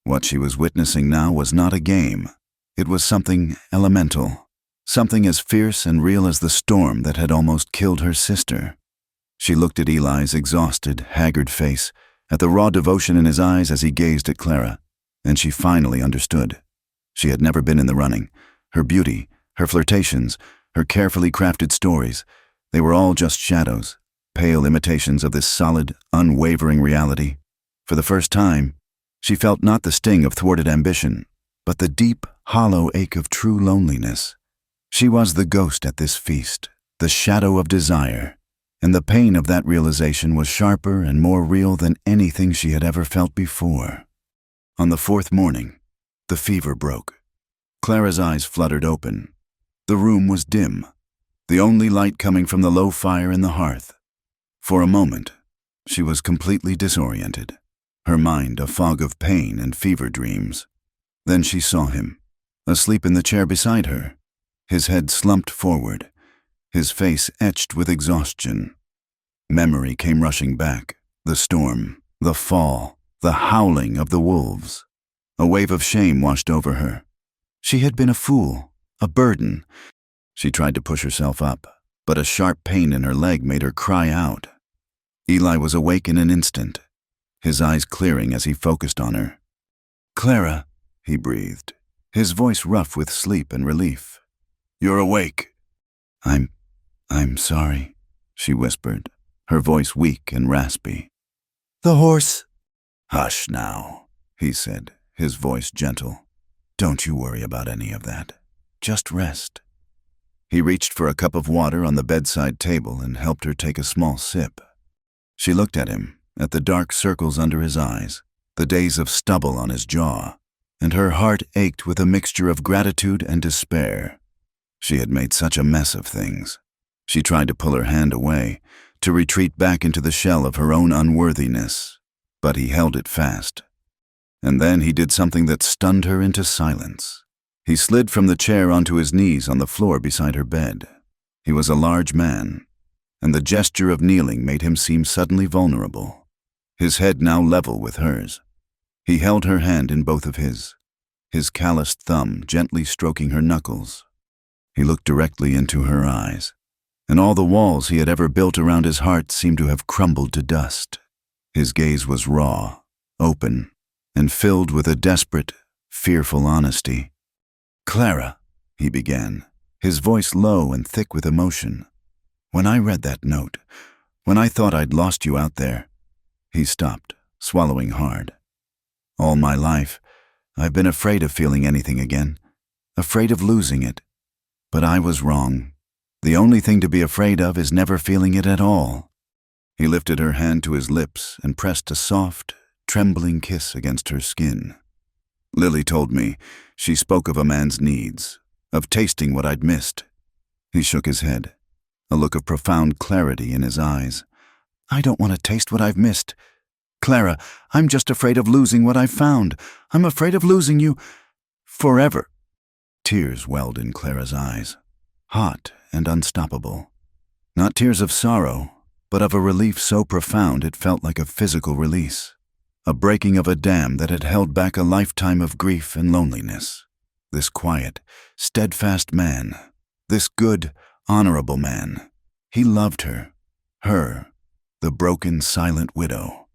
What she was witnessing now was not a game. It was something elemental, something as fierce and real as the storm that had almost killed her sister. She looked at Eli's exhausted, haggard face, at the raw devotion in his eyes as he gazed at Clara, and she finally understood. She had never been in the running. Her beauty, her flirtations, her carefully crafted stories, they were all just shadows, pale imitations of this solid, unwavering reality. For the first time, she felt not the sting of thwarted ambition, but the deep, hollow ache of true loneliness. She was the ghost at this feast, the shadow of desire, and the pain of that realization was sharper and more real than anything she had ever felt before. On the 4th morning, the fever broke. Clara's eyes fluttered open. The room was dim, the only light coming from the low fire in the hearth. For a moment, she was completely disoriented, her mind a fog of pain and fever dreams. Then she saw him, asleep in the chair beside her, his head slumped forward, his face etched with exhaustion. Memory came rushing back, the storm, the fall, the howling of the wolves. A wave of shame washed over her. She had been a fool, a burden. She tried to push herself up, but a sharp pain in her leg made her cry out. Eli was awake in an instant, his eyes clearing as he focused on her. "Clara," he breathed, his voice rough with sleep and relief. "You're awake." I'm sorry," she whispered, her voice weak and raspy. "The horse." "Hush now," he said, his voice gentle. "Don't you worry about any of that. Just rest." He reached for a cup of water on the bedside table and helped her take a small sip. She looked at him, at the dark circles under his eyes, the days of stubble on his jaw, and her heart ached with a mixture of gratitude and despair. She had made such a mess of things. She tried to pull her hand away, to retreat back into the shell of her own unworthiness, but he held it fast. And then he did something that stunned her into silence. He slid from the chair onto his knees on the floor beside her bed. He was a large man, and the gesture of kneeling made him seem suddenly vulnerable, his head now level with hers. He held her hand in both of his calloused thumb gently stroking her knuckles. He looked directly into her eyes, and all the walls he had ever built around his heart seemed to have crumbled to dust. His gaze was raw, open, and filled with a desperate, fearful honesty. "Clara," he began, his voice low and thick with emotion. "When I read that note, when I thought I'd lost you out there—" He stopped, swallowing hard. "All my life, I've been afraid of feeling anything again, afraid of losing it. But I was wrong. The only thing to be afraid of is never feeling it at all." He lifted her hand to his lips and pressed a soft, trembling kiss against her skin. "Lily told me, she spoke of a man's needs, of tasting what I'd missed." He shook his head, a look of profound clarity in his eyes. "I don't want to taste what I've missed. Clara, I'm just afraid of losing what I've found. I'm afraid of losing you forever." Tears welled in Clara's eyes, hot and unstoppable. Not tears of sorrow, but of a relief so profound it felt like a physical release, a breaking of a dam that had held back a lifetime of grief and loneliness. This quiet, steadfast man, this good, honorable man, he loved her, the broken, silent widow.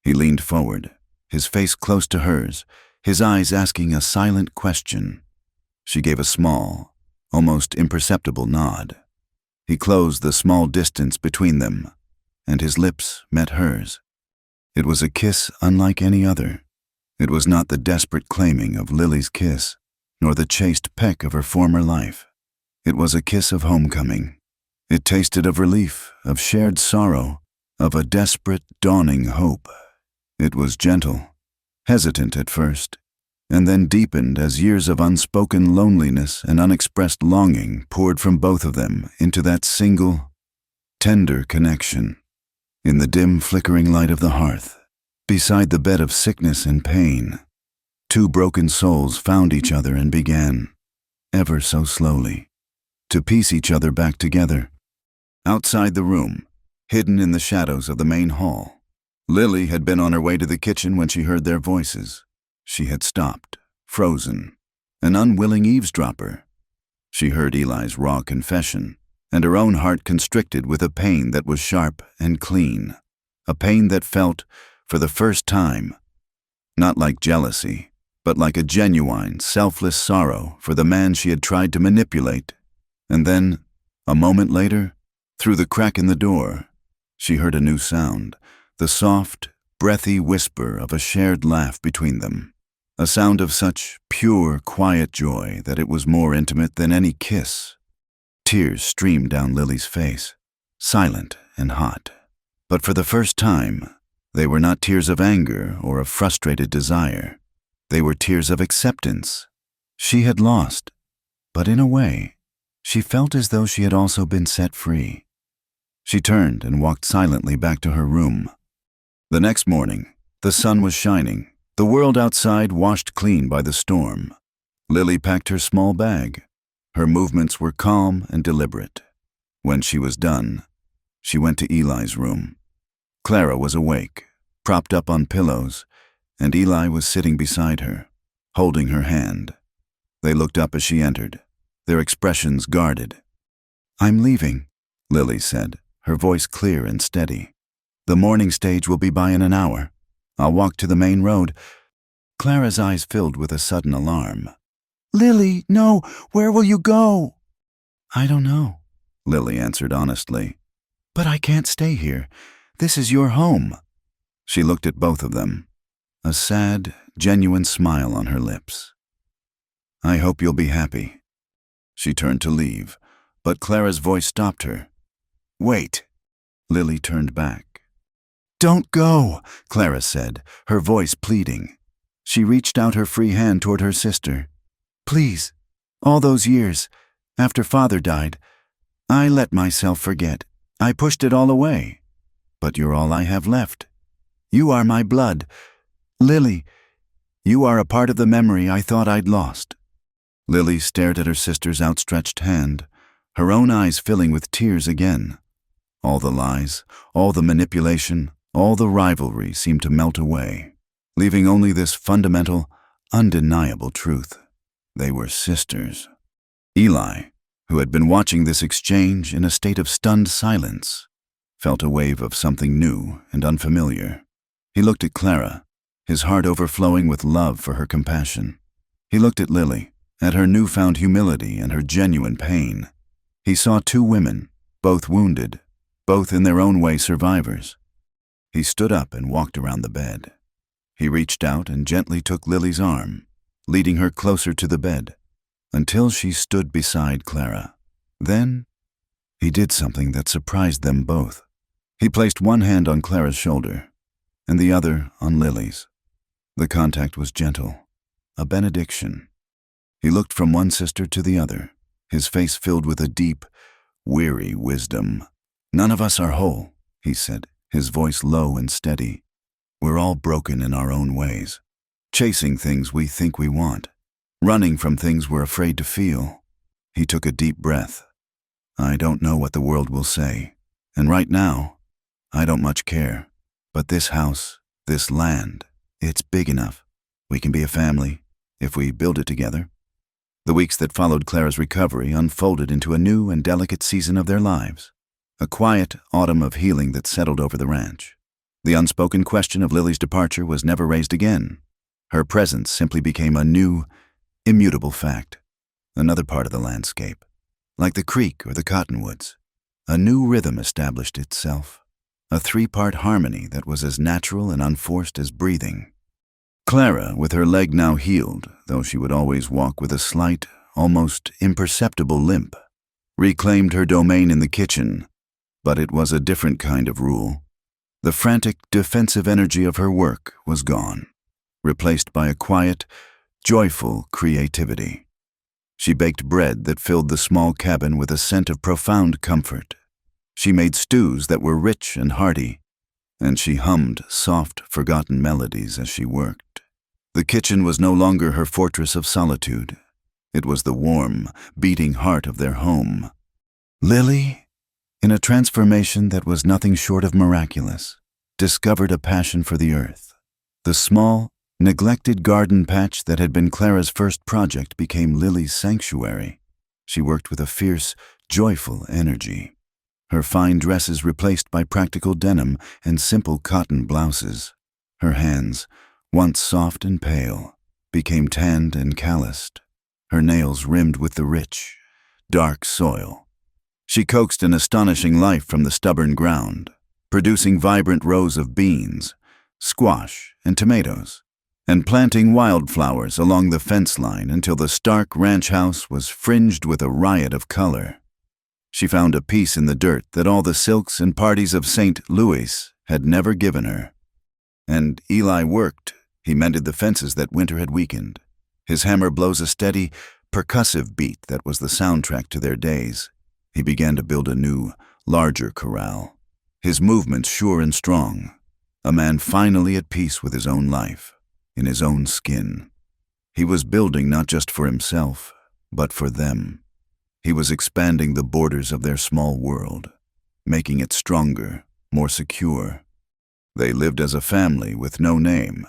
He leaned forward, his face close to hers, his eyes asking a silent question. She gave a small, almost imperceptible nod. He closed the small distance between them, and his lips met hers. It was a kiss unlike any other. It was not the desperate claiming of Lily's kiss, nor the chaste peck of her former life. It was a kiss of homecoming. It tasted of relief, of shared sorrow, of a desperate, dawning hope. It was gentle, hesitant at first, and then deepened as years of unspoken loneliness and unexpressed longing poured from both of them into that single, tender connection. In the dim, flickering light of the hearth, beside the bed of sickness and pain, two broken souls found each other and began, ever so slowly, to piece each other back together. Outside the room, hidden in the shadows of the main hall, Lily had been on her way to the kitchen when she heard their voices. She had stopped, frozen, an unwilling eavesdropper. She heard Eli's raw confession, and her own heart constricted with a pain that was sharp and clean, a pain that felt, for the first time, not like jealousy, but like a genuine, selfless sorrow for the man she had tried to manipulate. And then, a moment later, through the crack in the door, she heard a new sound, the soft, breathy whisper of a shared laugh between them. A sound of such pure, quiet joy that it was more intimate than any kiss. Tears streamed down Lily's face, silent and hot. But for the first time, they were not tears of anger or of frustrated desire. They were tears of acceptance. She had lost, but in a way, she felt as though she had also been set free. She turned and walked silently back to her room. The next morning, the sun was shining, the world outside washed clean by the storm. Lily packed her small bag. Her movements were calm and deliberate. When she was done, she went to Eli's room. Clara was awake, propped up on pillows, and Eli was sitting beside her, holding her hand. They looked up as she entered, their expressions guarded. "I'm leaving," Lily said, her voice clear and steady. "The morning stage will be by in an hour. I'll walk to the main road." Clara's eyes filled with a sudden alarm. "Lily, no, where will you go?" "I don't know," Lily answered honestly. "But I can't stay here. This is your home." She looked at both of them, a sad, genuine smile on her lips. "I hope you'll be happy." She turned to leave, but Clara's voice stopped her. "Wait." Lily turned back. "Don't go," Clara said, her voice pleading. She reached out her free hand toward her sister. "Please, all those years, after Father died, I let myself forget. I pushed it all away. But you're all I have left. You are my blood. Lily, you are a part of the memory I thought I'd lost." Lily stared at her sister's outstretched hand, her own eyes filling with tears again. All the lies, all the manipulation, all the rivalry seemed to melt away, leaving only this fundamental, undeniable truth. They were sisters. Eli, who had been watching this exchange in a state of stunned silence, felt a wave of something new and unfamiliar. He looked at Clara, his heart overflowing with love for her compassion. He looked at Lily, at her newfound humility and her genuine pain. He saw two women, both wounded, both in their own way survivors. He stood up and walked around the bed. He reached out and gently took Lily's arm, leading her closer to the bed, until she stood beside Clara. Then, he did something that surprised them both. He placed one hand on Clara's shoulder, and the other on Lily's. The contact was gentle, a benediction. He looked from one sister to the other, his face filled with a deep, weary wisdom. "None of us are whole," he said, his voice low and steady. "We're all broken in our own ways, chasing things we think we want, running from things we're afraid to feel." He took a deep breath. "I don't know what the world will say, and right now, I don't much care. But this house, this land, it's big enough. We can be a family, if we build it together." The weeks that followed Clara's recovery unfolded into a new and delicate season of their lives, a quiet autumn of healing that settled over the ranch. The unspoken question of Lily's departure was never raised again. Her presence simply became a new, immutable fact, another part of the landscape. Like the creek or the cottonwoods, a new rhythm established itself, a three-part harmony that was as natural and unforced as breathing. Clara, with her leg now healed, though she would always walk with a slight, almost imperceptible limp, reclaimed her domain in the kitchen, but it was a different kind of rule. The frantic, defensive energy of her work was gone, replaced by a quiet, joyful creativity. She baked bread that filled the small cabin with a scent of profound comfort. She made stews that were rich and hearty, and she hummed soft, forgotten melodies as she worked. The kitchen was no longer her fortress of solitude. It was the warm, beating heart of their home. Lily, in a transformation that was nothing short of miraculous, discovered a passion for the earth. The small, neglected garden patch that had been Clara's first project became Lily's sanctuary. She worked with a fierce, joyful energy. Her fine dresses replaced by practical denim and simple cotton blouses. Her hands, once soft and pale, became tanned and calloused, her nails rimmed with the rich, dark soil. She coaxed an astonishing life from the stubborn ground, producing vibrant rows of beans, squash, and tomatoes, and planting wildflowers along the fence line until the stark ranch house was fringed with a riot of color. She found a peace in the dirt that all the silks and parties of St. Louis had never given her. And Eli worked. He mended the fences that winter had weakened. His hammer blows a steady, percussive beat that was the soundtrack to their days. He began to build a new, larger corral, his movements sure and strong, a man finally at peace with his own life, in his own skin. He was building not just for himself, but for them. He was expanding the borders of their small world, making it stronger, more secure. They lived as a family with no name.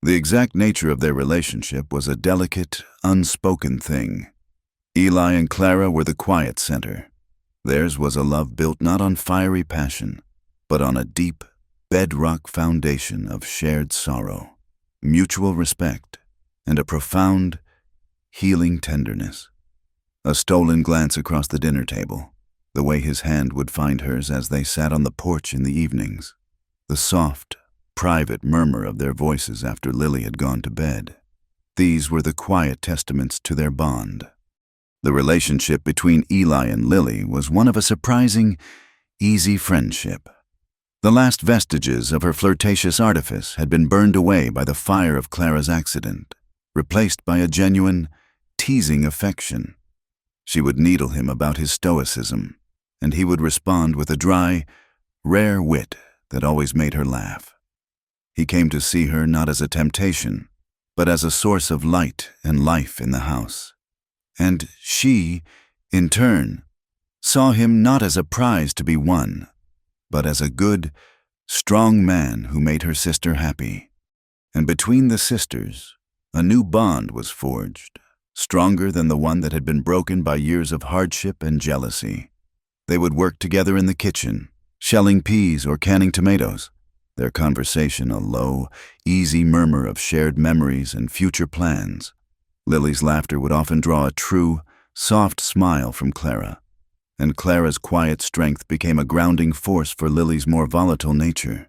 The exact nature of their relationship was a delicate, unspoken thing. Eli and Clara were the quiet center. Theirs was a love built not on fiery passion, but on a deep, bedrock foundation of shared sorrow, mutual respect, and a profound, healing tenderness. A stolen glance across the dinner table, the way his hand would find hers as they sat on the porch in the evenings, the soft, private murmur of their voices after Lily had gone to bed. These were the quiet testaments to their bond. The relationship between Eli and Lily was one of a surprising, easy friendship. The last vestiges of her flirtatious artifice had been burned away by the fire of Clara's accident, replaced by a genuine, teasing affection. She would needle him about his stoicism, and he would respond with a dry, rare wit that always made her laugh. He came to see her not as a temptation, but as a source of light and life in the house. And she, in turn, saw him not as a prize to be won, but as a good, strong man who made her sister happy. And between the sisters, a new bond was forged, stronger than the one that had been broken by years of hardship and jealousy. They would work together in the kitchen, shelling peas or canning tomatoes, their conversation a low, easy murmur of shared memories and future plans. Lily's laughter would often draw a true, soft smile from Clara, and Clara's quiet strength became a grounding force for Lily's more volatile nature.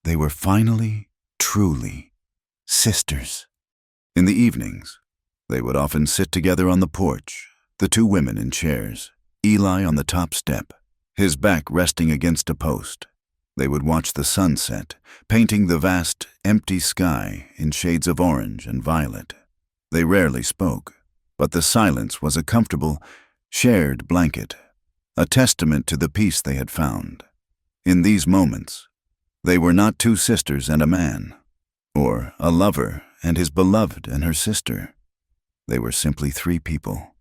They were finally, truly, sisters. In the evenings, they would often sit together on the porch, the two women in chairs, Eli on the top step, his back resting against a post. They would watch the sunset, painting the vast, empty sky in shades of orange and violet. They rarely spoke, but the silence was a comfortable, shared blanket, a testament to the peace they had found. In these moments, they were not two sisters and a man, or a lover and his beloved and her sister. They were simply three people,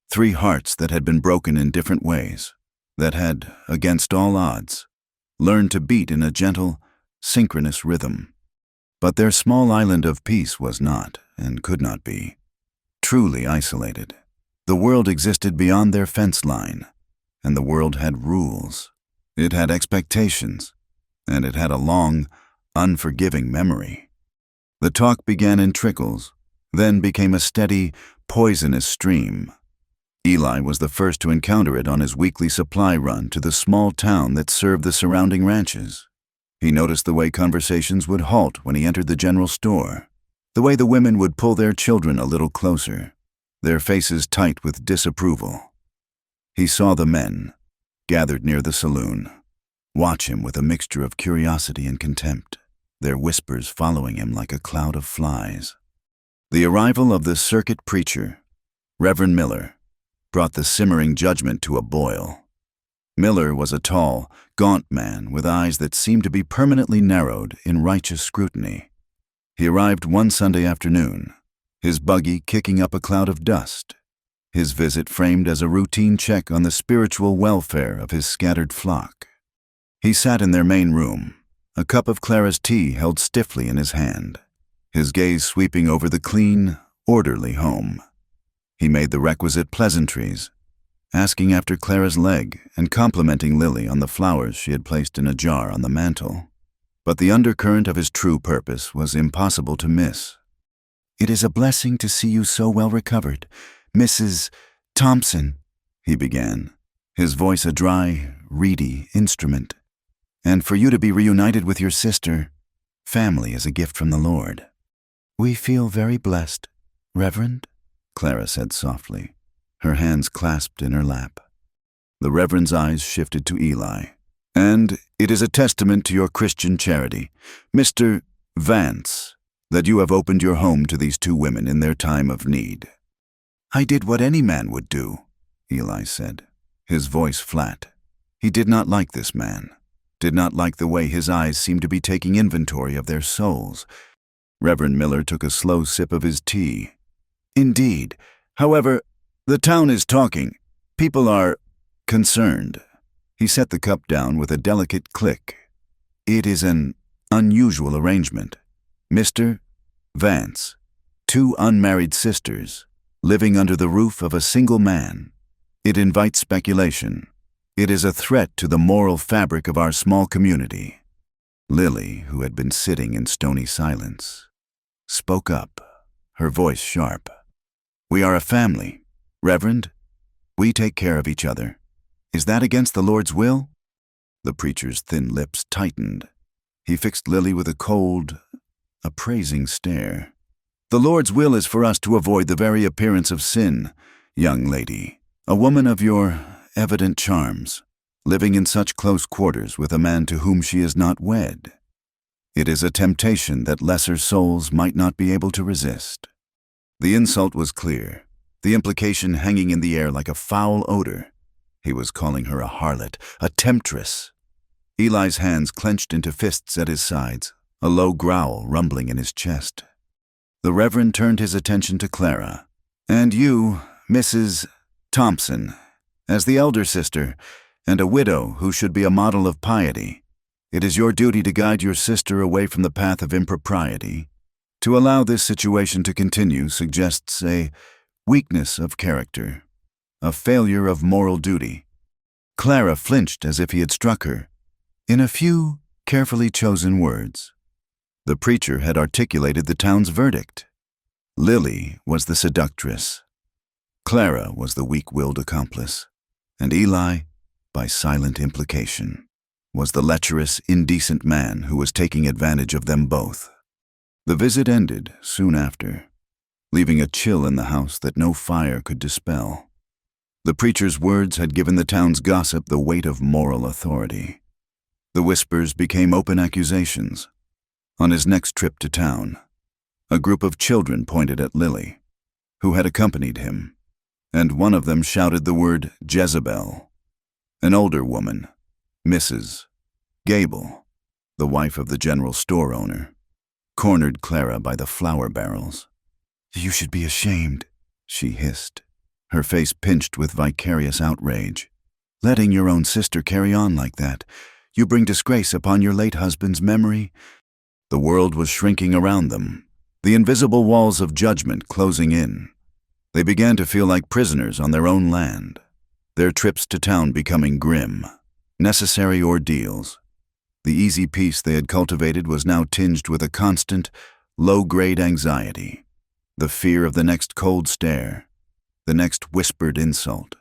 three hearts that had been broken in different ways, that had, against all odds, learned to beat in a gentle, synchronous rhythm. But their small island of peace was not, and could not be, truly isolated. The world existed beyond their fence line, and the world had rules. It had expectations, and it had a long, unforgiving memory. The talk began in trickles, then became a steady, poisonous stream. Eli was the first to encounter it on his weekly supply run to the small town that served the surrounding ranches. He noticed the way conversations would halt when he entered the general store, the way the women would pull their children a little closer, their faces tight with disapproval. He saw the men, gathered near the saloon, watch him with a mixture of curiosity and contempt, their whispers following him like a cloud of flies. The arrival of the circuit preacher, Reverend Miller, brought the simmering judgment to a boil. Miller was a tall, gaunt man with eyes that seemed to be permanently narrowed in righteous scrutiny. He arrived one Sunday afternoon, his buggy kicking up a cloud of dust, his visit framed as a routine check on the spiritual welfare of his scattered flock. He sat in their main room, a cup of Clara's tea held stiffly in his hand, his gaze sweeping over the clean, orderly home. He made the requisite pleasantries, asking after Clara's leg and complimenting Lily on the flowers she had placed in a jar on the mantel. But the undercurrent of his true purpose was impossible to miss. "It is a blessing to see you so well recovered, Mrs. Thompson," he began, his voice a dry, reedy instrument. "And for you to be reunited with your sister, family is a gift from the Lord." "We feel very blessed, Reverend," Clara said softly, her hands clasped in her lap. The Reverend's eyes shifted to Eli. "And it is a testament to your Christian charity, Mr. Vance, that you have opened your home to these two women in their time of need." "I did what any man would do," Eli said, his voice flat. He did not like this man, did not like the way his eyes seemed to be taking inventory of their souls. Reverend Miller took a slow sip of his tea. "Indeed. However, the town is talking. People are concerned." He set the cup down with a delicate click. "It is an unusual arrangement. Mr. Vance, two unmarried sisters, living under the roof of a single man. It invites speculation. It is a threat to the moral fabric of our small community." Lily, who had been sitting in stony silence, spoke up, her voice sharp. "We are a family, Reverend. We take care of each other. Is that against the Lord's will?" The preacher's thin lips tightened. He fixed Lily with a cold, appraising stare. "The Lord's will is for us to avoid the very appearance of sin, young lady, a woman of your evident charms, living in such close quarters with a man to whom she is not wed. It is a temptation that lesser souls might not be able to resist." The insult was clear, the implication hanging in the air like a foul odor. He was calling her a harlot, a temptress. Eli's hands clenched into fists at his sides, a low growl rumbling in his chest. The Reverend turned his attention to Clara. "And you, Mrs. Thompson, as the elder sister, and a widow who should be a model of piety, it is your duty to guide your sister away from the path of impropriety. To allow this situation to continue suggests a weakness of character, a failure of moral duty." Clara flinched as if he had struck her. In a few carefully chosen words, the preacher had articulated the town's verdict. Lily was the seductress. Clara was the weak-willed accomplice. And Eli, by silent implication, was the lecherous, indecent man who was taking advantage of them both. The visit ended soon after, leaving a chill in the house that no fire could dispel. The preacher's words had given the town's gossip the weight of moral authority. The whispers became open accusations. On his next trip to town, a group of children pointed at Lily, who had accompanied him, and one of them shouted the word Jezebel. An older woman, Mrs. Gable, the wife of the general store owner, cornered Clara by the flour barrels. "You should be ashamed," she hissed, her face pinched with vicarious outrage. "Letting your own sister carry on like that, you bring disgrace upon your late husband's memory." The world was shrinking around them, the invisible walls of judgment closing in. They began to feel like prisoners on their own land, their trips to town becoming grim, necessary ordeals. The easy peace they had cultivated was now tinged with a constant, low-grade anxiety, the fear of the next cold stare, the next whispered insult.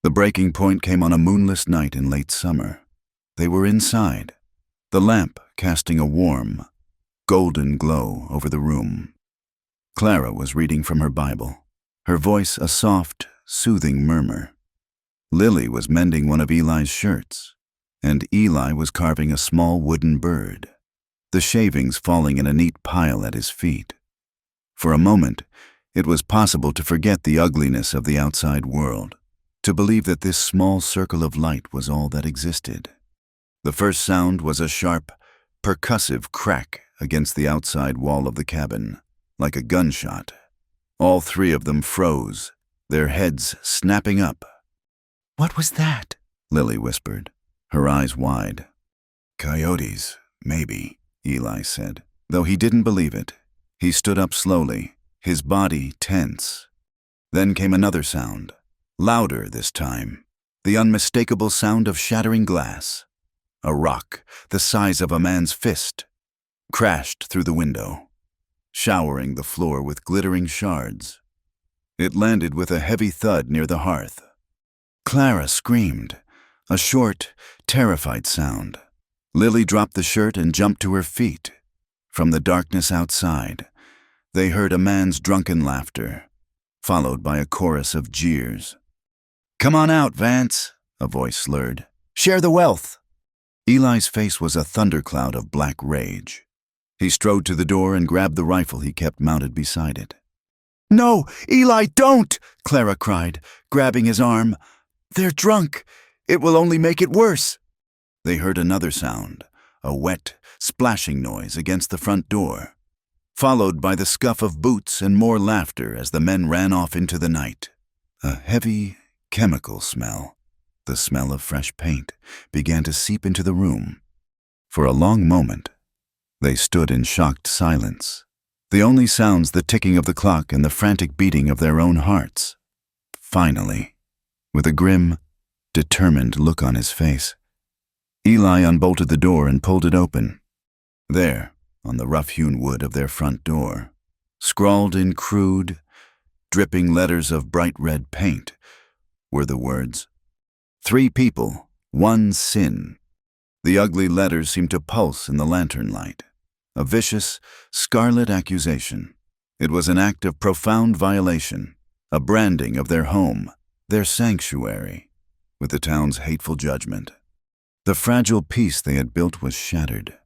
The breaking point came on a moonless night in late summer. They were inside, the lamp casting a warm, golden glow over the room. Clara was reading from her Bible, her voice a soft, soothing murmur. Lily was mending one of Eli's shirts, and Eli was carving a small wooden bird, the shavings falling in a neat pile at his feet. For a moment, it was possible to forget the ugliness of the outside world, to believe that this small circle of light was all that existed. The first sound was a sharp, percussive crack against the outside wall of the cabin, like a gunshot. All three of them froze, their heads snapping up. "What was that?" Lily whispered, her eyes wide. "Coyotes, maybe," Eli said, though he didn't believe it. He stood up slowly, his body tense. Then came another sound, louder this time, the unmistakable sound of shattering glass. A rock, the size of a man's fist, crashed through the window, showering the floor with glittering shards. It landed with a heavy thud near the hearth. Clara screamed, a short, terrified sound. Lily dropped the shirt and jumped to her feet. From the darkness outside, they heard a man's drunken laughter, followed by a chorus of jeers. "Come on out, Vance," a voice slurred. "Share the wealth." Eli's face was a thundercloud of black rage. He strode to the door and grabbed the rifle he kept mounted beside it. "No, Eli, don't!" Clara cried, grabbing his arm. "They're drunk. It will only make it worse." They heard another sound, a wet, splashing noise against the front door, followed by the scuff of boots and more laughter as the men ran off into the night. A heavy, chemical smell, the smell of fresh paint, began to seep into the room. For a long moment, they stood in shocked silence, the only sounds the ticking of the clock and the frantic beating of their own hearts. Finally, with a grim, determined look on his face, Eli unbolted the door and pulled it open. There, on the rough-hewn wood of their front door, scrawled in crude, dripping letters of bright red paint, were the words, "3 people, 1 sin." The ugly letters seemed to pulse in the lantern light, a vicious, scarlet accusation. It was an act of profound violation, a branding of their home, their sanctuary, with the town's hateful judgment. The fragile peace they had built was shattered.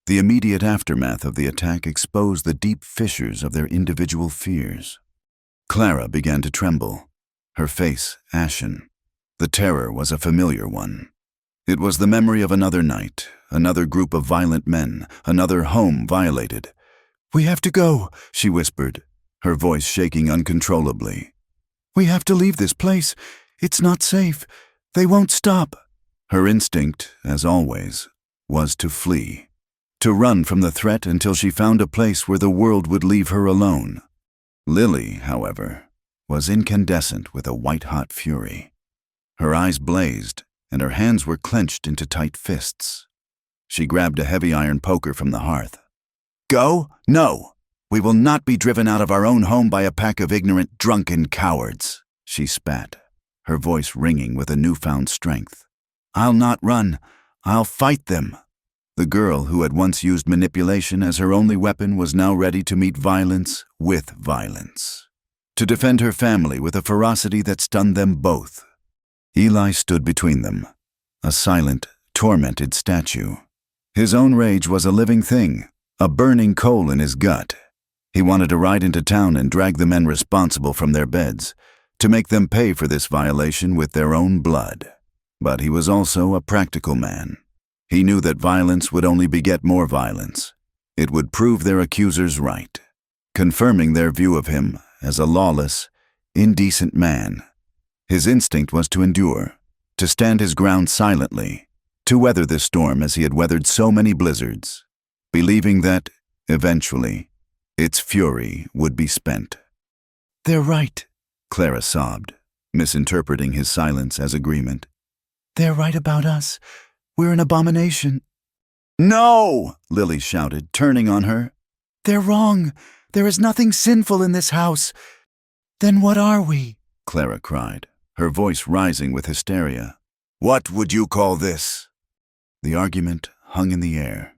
The immediate aftermath of the attack exposed the deep fissures of their individual fears. Clara began to tremble, her face ashen. The terror was a familiar one. It was the memory of another night, another group of violent men, another home violated. "We have to go," she whispered, her voice shaking uncontrollably. "We have to leave this place. It's not safe. They won't stop." Her instinct, as always, was to flee, to run from the threat until she found a place where the world would leave her alone. Lily, however, was incandescent with a white-hot fury. Her eyes blazed, and her hands were clenched into tight fists. She grabbed a heavy iron poker from the hearth. "Go? No! We will not be driven out of our own home by a pack of ignorant, drunken cowards," she spat, her voice ringing with a newfound strength. "I'll not run. I'll fight them." The girl who had once used manipulation as her only weapon was now ready to meet violence with violence, to defend her family with a ferocity that stunned them both. Eli stood between them, a silent, tormented statue. His own rage was a living thing, a burning coal in his gut. He wanted to ride into town and drag the men responsible from their beds, to make them pay for this violation with their own blood. But he was also a practical man. He knew that violence would only beget more violence. It would prove their accusers right, confirming their view of him as a lawless, indecent man. His instinct was to endure, to stand his ground silently, to weather this storm as he had weathered so many blizzards, believing that, eventually, its fury would be spent. "They're right," Clara sobbed, misinterpreting his silence as agreement. "They're right about us. We're an abomination." "No!" Lily shouted, turning on her. "They're wrong. There is nothing sinful in this house." "Then what are we?" Clara cried, her voice rising with hysteria. "What would you call this?" The argument hung in the air,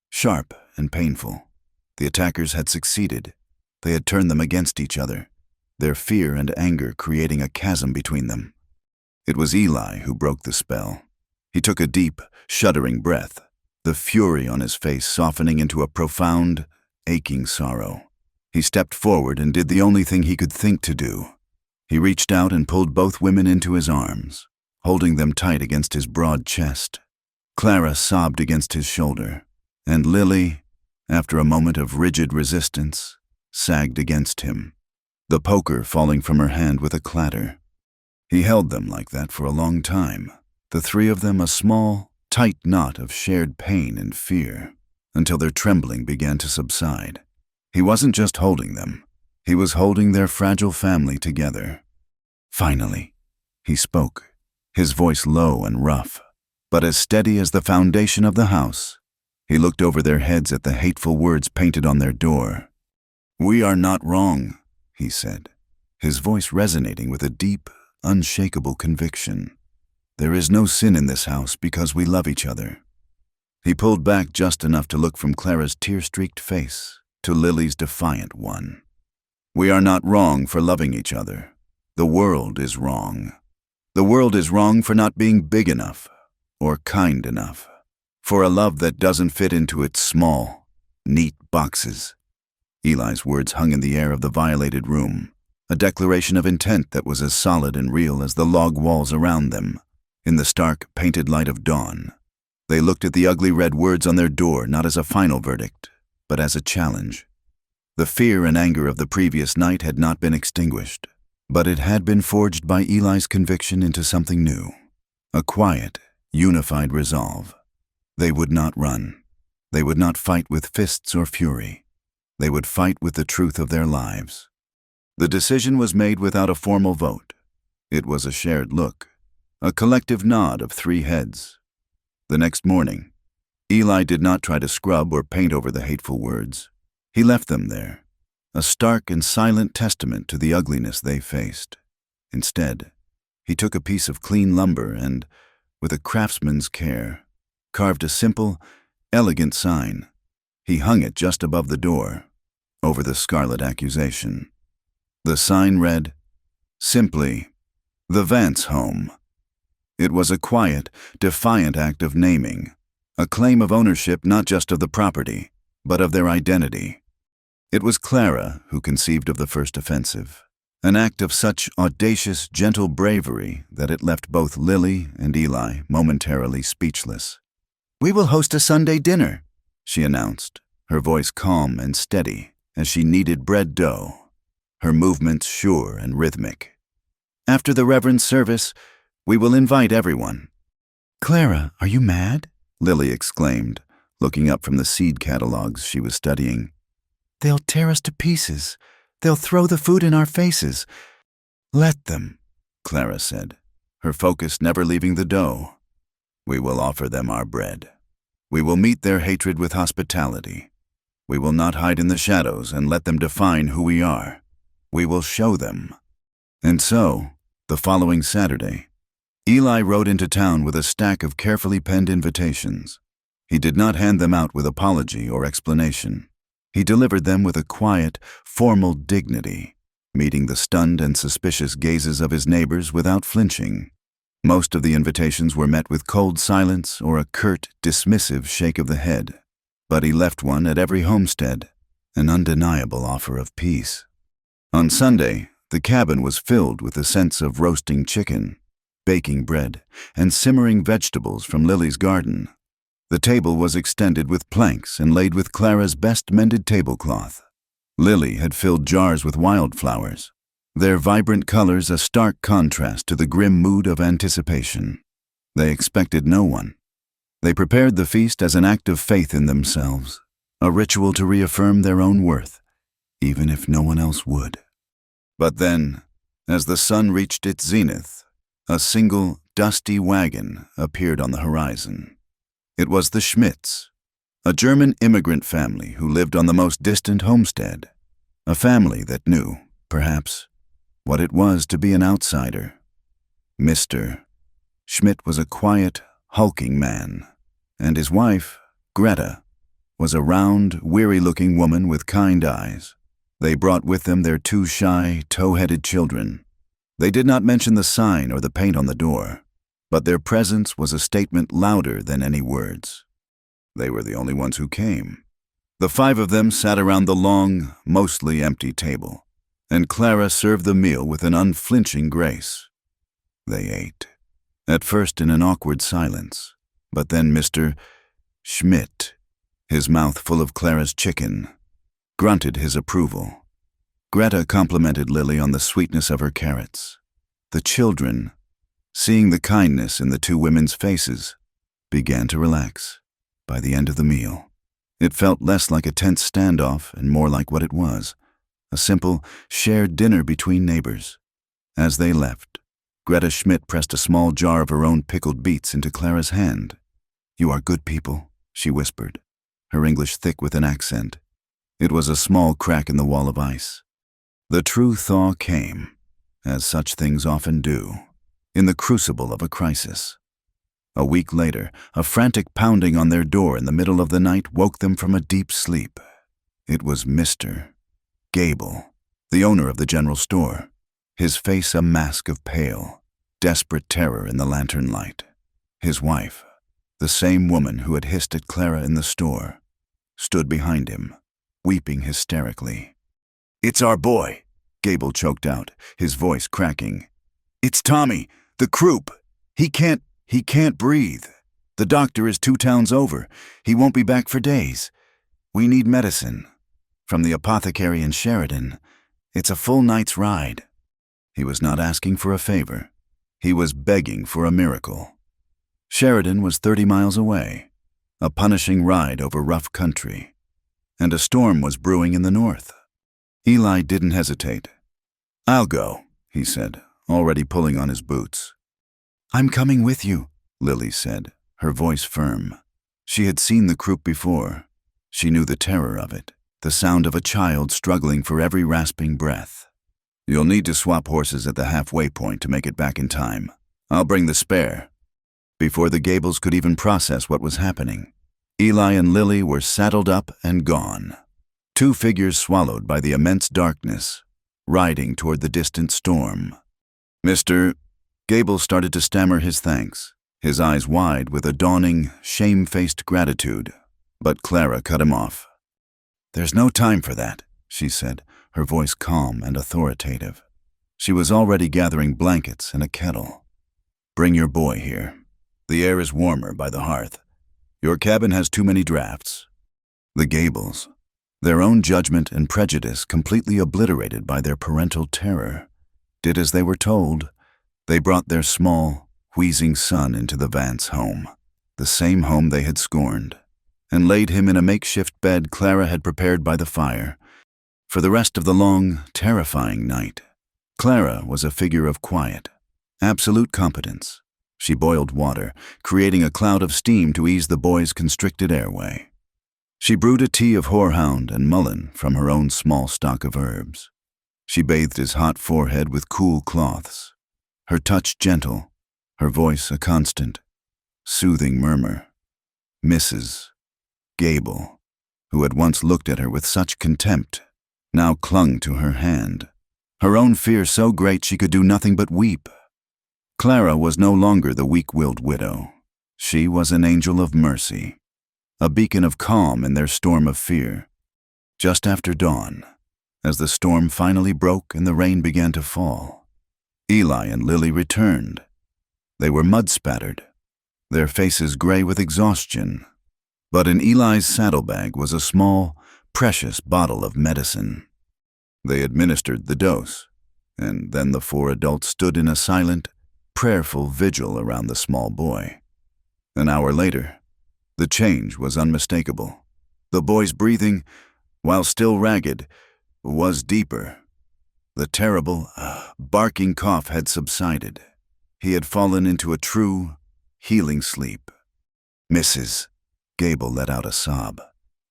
sharp and painful. The attackers had succeeded. They had turned them against each other, their fear and anger creating a chasm between them. It was Eli who broke the spell. He took a deep, shuddering breath, the fury on his face softening into a profound, aching sorrow. He stepped forward and did the only thing he could think to do. He reached out and pulled both women into his arms, holding them tight against his broad chest. Clara sobbed against his shoulder, and Lily, after a moment of rigid resistance, sagged against him, the poker falling from her hand with a clatter. He held them like that for a long time, the three of them a small, tight knot of shared pain and fear, until their trembling began to subside. He wasn't just holding them, he was holding their fragile family together. Finally, he spoke, his voice low and rough, but as steady as the foundation of the house. He looked over their heads at the hateful words painted on their door. "We are not wrong," he said, his voice resonating with a deep, unshakable conviction. "There is no sin in this house because we love each other." He pulled back just enough to look from Clara's tear-streaked face to Lily's defiant one. "We are not wrong for loving each other. The world is wrong. The world is wrong for not being big enough or kind enough, for a love that doesn't fit into its small, neat boxes." Eli's words hung in the air of the violated room, a declaration of intent that was as solid and real as the log walls around them. In the stark, painted light of dawn, they looked at the ugly red words on their door not as a final verdict, but as a challenge. The fear and anger of the previous night had not been extinguished, but it had been forged by Eli's conviction into something new, a quiet, unified resolve. They would not run. They would not fight with fists or fury. They would fight with the truth of their lives. The decision was made without a formal vote. It was a shared look, a collective nod of three heads. The next morning, Eli did not try to scrub or paint over the hateful words. He left them there, a stark and silent testament to the ugliness they faced. Instead, he took a piece of clean lumber and, with a craftsman's care, carved a simple, elegant sign. He hung it just above the door, over the scarlet accusation. The sign read, simply, "The Vance Home." It was a quiet, defiant act of naming, a claim of ownership not just of the property, but of their identity. It was Clara who conceived of the first offensive, an act of such audacious, gentle bravery that it left both Lily and Eli momentarily speechless. "We will host a Sunday dinner," she announced, her voice calm and steady as she kneaded bread dough, her movements sure and rhythmic. "After the reverend service, we will invite everyone." "Clara, are you mad?" Lily exclaimed, looking up from the seed catalogs she was studying. "They'll tear us to pieces. They'll throw the food in our faces." "Let them," Clara said, her focus never leaving the dough. "We will offer them our bread. We will meet their hatred with hospitality. We will not hide in the shadows and let them define who we are. We will show them." And so, the following Saturday, Eli rode into town with a stack of carefully penned invitations. He did not hand them out with apology or explanation. He delivered them with a quiet, formal dignity, meeting the stunned and suspicious gazes of his neighbors without flinching. Most of the invitations were met with cold silence or a curt, dismissive shake of the head, but he left one at every homestead, an undeniable offer of peace. On Sunday, the cabin was filled with the scents of roasting chicken, baking bread, and simmering vegetables from Lily's garden. The table was extended with planks and laid with Clara's best mended tablecloth. Lily had filled jars with wildflowers, their vibrant colors a stark contrast to the grim mood of anticipation. They expected no one. They prepared the feast as an act of faith in themselves, a ritual to reaffirm their own worth, even if no one else would. But then, as the sun reached its zenith, a single, dusty wagon appeared on the horizon. It was the Schmidts, a German immigrant family who lived on the most distant homestead, a family that knew, perhaps, what it was to be an outsider. Mr. Schmidt was a quiet, hulking man, and his wife, Greta, was a round, weary-looking woman with kind eyes. They brought with them their two shy, tow-headed children. They did not mention the sign or the paint on the door, but their presence was a statement louder than any words. They were the only ones who came. The five of them sat around the long, mostly empty table, and Clara served the meal with an unflinching grace. They ate, at first in an awkward silence, but then Mr. Schmidt, his mouth full of Clara's chicken, grunted his approval. Greta complimented Lily on the sweetness of her carrots. The children, seeing the kindness in the two women's faces, began to relax. By the end of the meal, it felt less like a tense standoff and more like what it was, a simple, shared dinner between neighbors. As they left, Greta Schmidt pressed a small jar of her own pickled beets into Clara's hand. "You are good people," she whispered, her English thick with an accent. It was a small crack in the wall of ice. The true thaw came, as such things often do, in the crucible of a crisis. A week later, a frantic pounding on their door in the middle of the night woke them from a deep sleep. It was Mr. Gable, the owner of the general store, his face a mask of pale, desperate terror in the lantern light. His wife, the same woman who had hissed at Clara in the store, stood behind him, weeping hysterically. "It's our boy," Gable choked out, his voice cracking. "It's Tommy, the croup. He can't breathe. The doctor is 2 towns over. He won't be back for days. We need medicine. From the apothecary in Sheridan. It's a full night's ride." He was not asking for a favor. He was begging for a miracle. Sheridan was 30 miles away, a punishing ride over rough country, and a storm was brewing in the north. Eli didn't hesitate. "I'll go," he said, already pulling on his boots. "I'm coming with you," Lily said, her voice firm. She had seen the croup before. She knew the terror of it, the sound of a child struggling for every rasping breath. "You'll need to swap horses at the halfway point to make it back in time. I'll bring the spare." Before the Gables could even process what was happening, Eli and Lily were saddled up and gone. 2 figures swallowed by the immense darkness, riding toward the distant storm. Mr. Gable started to stammer his thanks, his eyes wide with a dawning, shame-faced gratitude, but Clara cut him off. "There's no time for that," she said, her voice calm and authoritative. She was already gathering blankets and a kettle. "Bring your boy here. The air is warmer by the hearth. Your cabin has too many drafts." The Gables, their own judgment and prejudice completely obliterated by their parental terror, did as they were told. They brought their small, wheezing son into the Vance home, the same home they had scorned, and laid him in a makeshift bed Clara had prepared by the fire. For the rest of the long, terrifying night, Clara was a figure of quiet, absolute competence. She boiled water, creating a cloud of steam to ease the boy's constricted airway. She brewed a tea of horehound and mullein from her own small stock of herbs. She bathed his hot forehead with cool cloths, her touch gentle, her voice a constant, soothing murmur. Mrs. Gable, who had once looked at her with such contempt, now clung to her hand, her own fear so great she could do nothing but weep. Clara was no longer the weak-willed widow. She was an angel of mercy, a beacon of calm in their storm of fear. Just after dawn, as the storm finally broke and the rain began to fall, Eli and Lily returned. They were mud-spattered, their faces gray with exhaustion, but in Eli's saddlebag was a small, precious bottle of medicine. They administered the dose, and then the four adults stood in a silent, prayerful vigil around the small boy. An hour later, the change was unmistakable. The boy's breathing, while still ragged, was deeper. The terrible, barking cough had subsided. He had fallen into a true, healing sleep. Mrs. Gable let out a sob,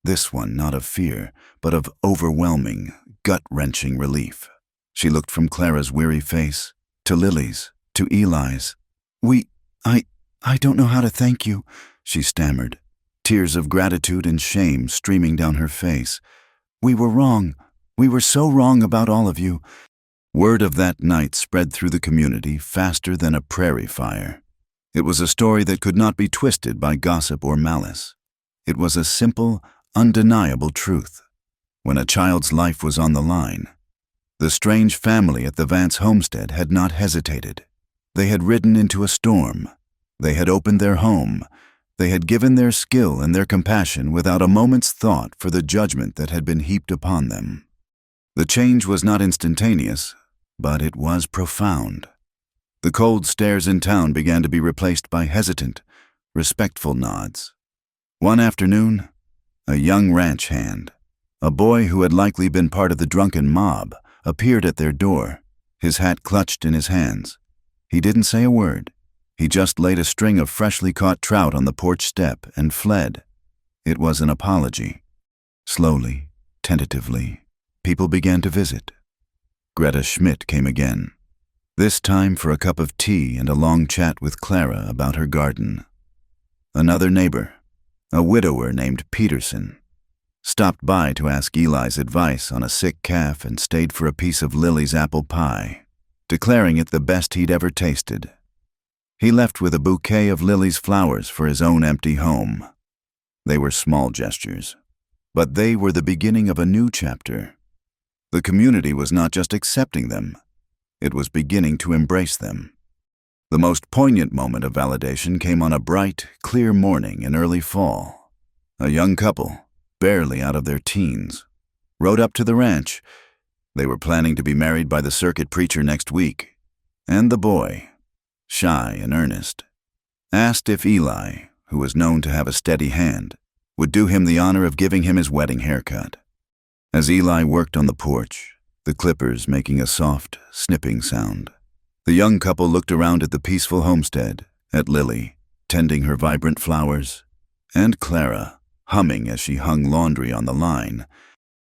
this one not of fear, but of overwhelming, gut-wrenching relief. She looked from Clara's weary face to Lily's, to Eli's. I don't know how to thank you," she stammered, tears of gratitude and shame streaming down her face. "We were wrong. We were so wrong about all of you." Word of that night spread through the community faster than a prairie fire. It was a story that could not be twisted by gossip or malice. It was a simple, undeniable truth. When a child's life was on the line, the strange family at the Vance homestead had not hesitated. They had ridden into a storm. They had opened their home. They had given their skill and their compassion without a moment's thought for the judgment that had been heaped upon them. The change was not instantaneous, but it was profound. The cold stares in town began to be replaced by hesitant, respectful nods. One afternoon, a young ranch hand, a boy who had likely been part of the drunken mob, appeared at their door, his hat clutched in his hands. He didn't say a word. He just laid a string of freshly caught trout on the porch step and fled. It was an apology. Slowly, tentatively, people began to visit. Greta Schmidt came again, this time for a cup of tea and a long chat with Clara about her garden. Another neighbor, a widower named Peterson, stopped by to ask Eli's advice on a sick calf and stayed for a piece of Lily's apple pie, declaring it the best he'd ever tasted. He left with a bouquet of Lily's flowers for his own empty home. They were small gestures, but they were the beginning of a new chapter. The community was not just accepting them, it was beginning to embrace them. The most poignant moment of validation came on a bright, clear morning in early fall. A young couple, barely out of their teens, rode up to the ranch. They were planning to be married by the circuit preacher next week, and the boy, shy and earnest, asked if Eli, who was known to have a steady hand, would do him the honor of giving him his wedding haircut. As Eli worked on the porch, the clippers making a soft, snipping sound, the young couple looked around at the peaceful homestead, at Lily, tending her vibrant flowers, and Clara, humming as she hung laundry on the line,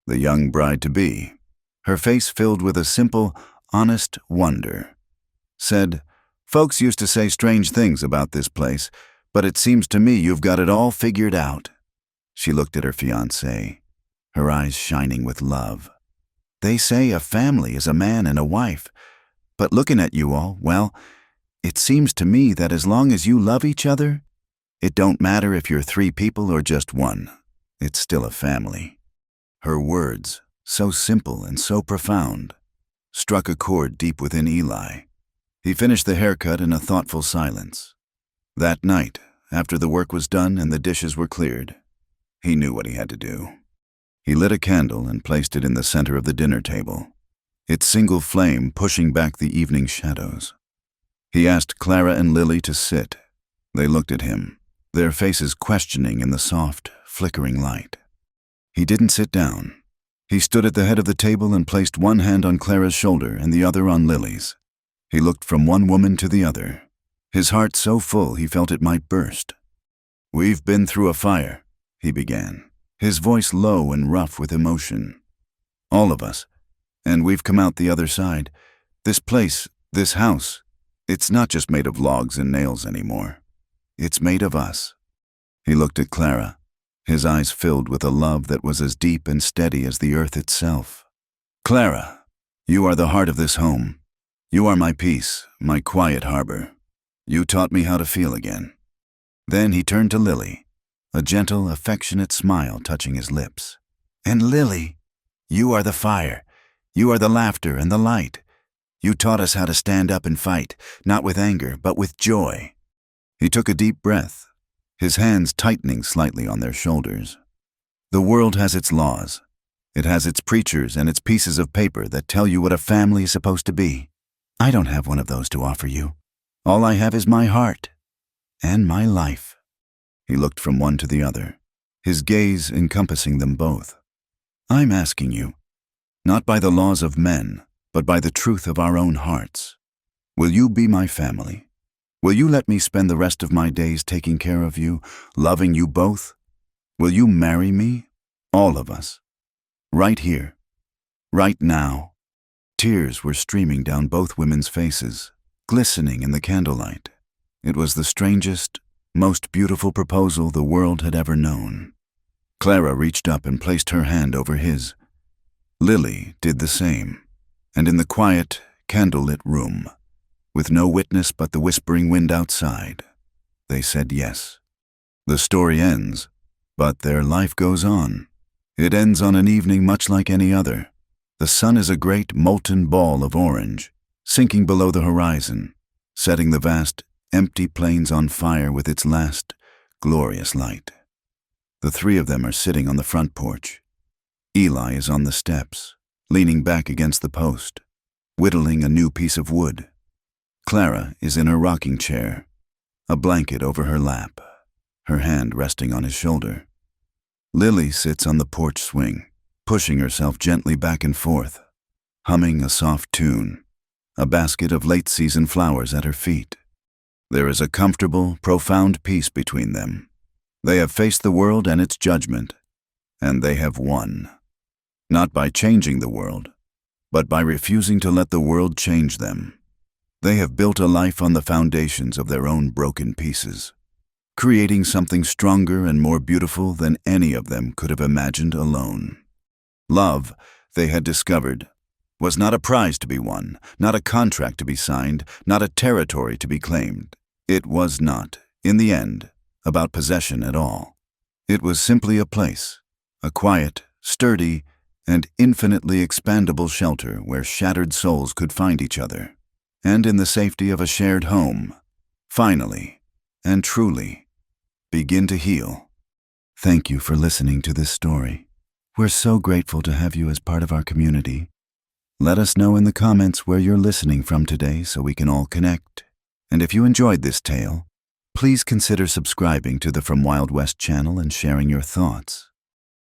the young bride-to-be, her face filled with a simple, honest wonder, said, "Folks used to say strange things about this place, but it seems to me you've got it all figured out." She looked at her fiancé, her eyes shining with love. "They say a family is a man and a wife, but looking at you all, well, it seems to me that as long as you love each other, it don't matter if you're 3 people or just 1. It's still a family." Her words, so simple and so profound, struck a chord deep within Eli. He finished the haircut in a thoughtful silence. That night, after the work was done and the dishes were cleared, he knew what he had to do. He lit a candle and placed it in the center of the dinner table, its single flame pushing back the evening shadows. He asked Clara and Lily to sit. They looked at him, their faces questioning in the soft, flickering light. He didn't sit down. He stood at the head of the table and placed one hand on Clara's shoulder and the other on Lily's. He looked from one woman to the other, his heart so full he felt it might burst. "We've been through a fire," he began, his voice low and rough with emotion. "All of us. And we've come out the other side. This place, this house, it's not just made of logs and nails anymore. It's made of us." He looked at Clara, his eyes filled with a love that was as deep and steady as the earth itself. "Clara, you are the heart of this home. You are my peace, my quiet harbor. You taught me how to feel again." Then he turned to Lily, a gentle, affectionate smile touching his lips. "And Lily, you are the fire. You are the laughter and the light. You taught us how to stand up and fight, not with anger, but with joy." He took a deep breath, his hands tightening slightly on their shoulders. "The world has its laws. It has its preachers and its pieces of paper that tell you what a family is supposed to be. I don't have one of those to offer you. All I have is my heart and my life." He looked from one to the other, his gaze encompassing them both. "I'm asking you, not by the laws of men, but by the truth of our own hearts. Will you be my family? Will you let me spend the rest of my days taking care of you, loving you both? Will you marry me, all of us, right here, right now?" Tears were streaming down both women's faces, glistening in the candlelight. It was the strangest, most beautiful proposal the world had ever known. Clara reached up and placed her hand over his. Lily did the same, and in the quiet, candlelit room, with no witness but the whispering wind outside, they said yes. The story ends, but their life goes on. It ends on an evening much like any other. The sun is a great molten ball of orange, sinking below the horizon, setting the vast, empty plains on fire with its last, glorious light. The three of them are sitting on the front porch. Eli is on the steps, leaning back against the post, whittling a new piece of wood. Clara is in her rocking chair, a blanket over her lap, her hand resting on his shoulder. Lily sits on the porch swing, pushing herself gently back and forth, humming a soft tune, a basket of late-season flowers at her feet. There is a comfortable, profound peace between them. They have faced the world and its judgment, and they have won. Not by changing the world, but by refusing to let the world change them. They have built a life on the foundations of their own broken pieces, creating something stronger and more beautiful than any of them could have imagined alone. Love, they had discovered, was not a prize to be won, not a contract to be signed, not a territory to be claimed. It was not, in the end, about possession at all. It was simply a place, a quiet, sturdy, and infinitely expandable shelter where shattered souls could find each other, and in the safety of a shared home, finally, and truly, begin to heal. Thank you for listening to this story. We're so grateful to have you as part of our community. Let us know in the comments where you're listening from today so we can all connect. And if you enjoyed this tale, please consider subscribing to the From Wild West channel and sharing your thoughts.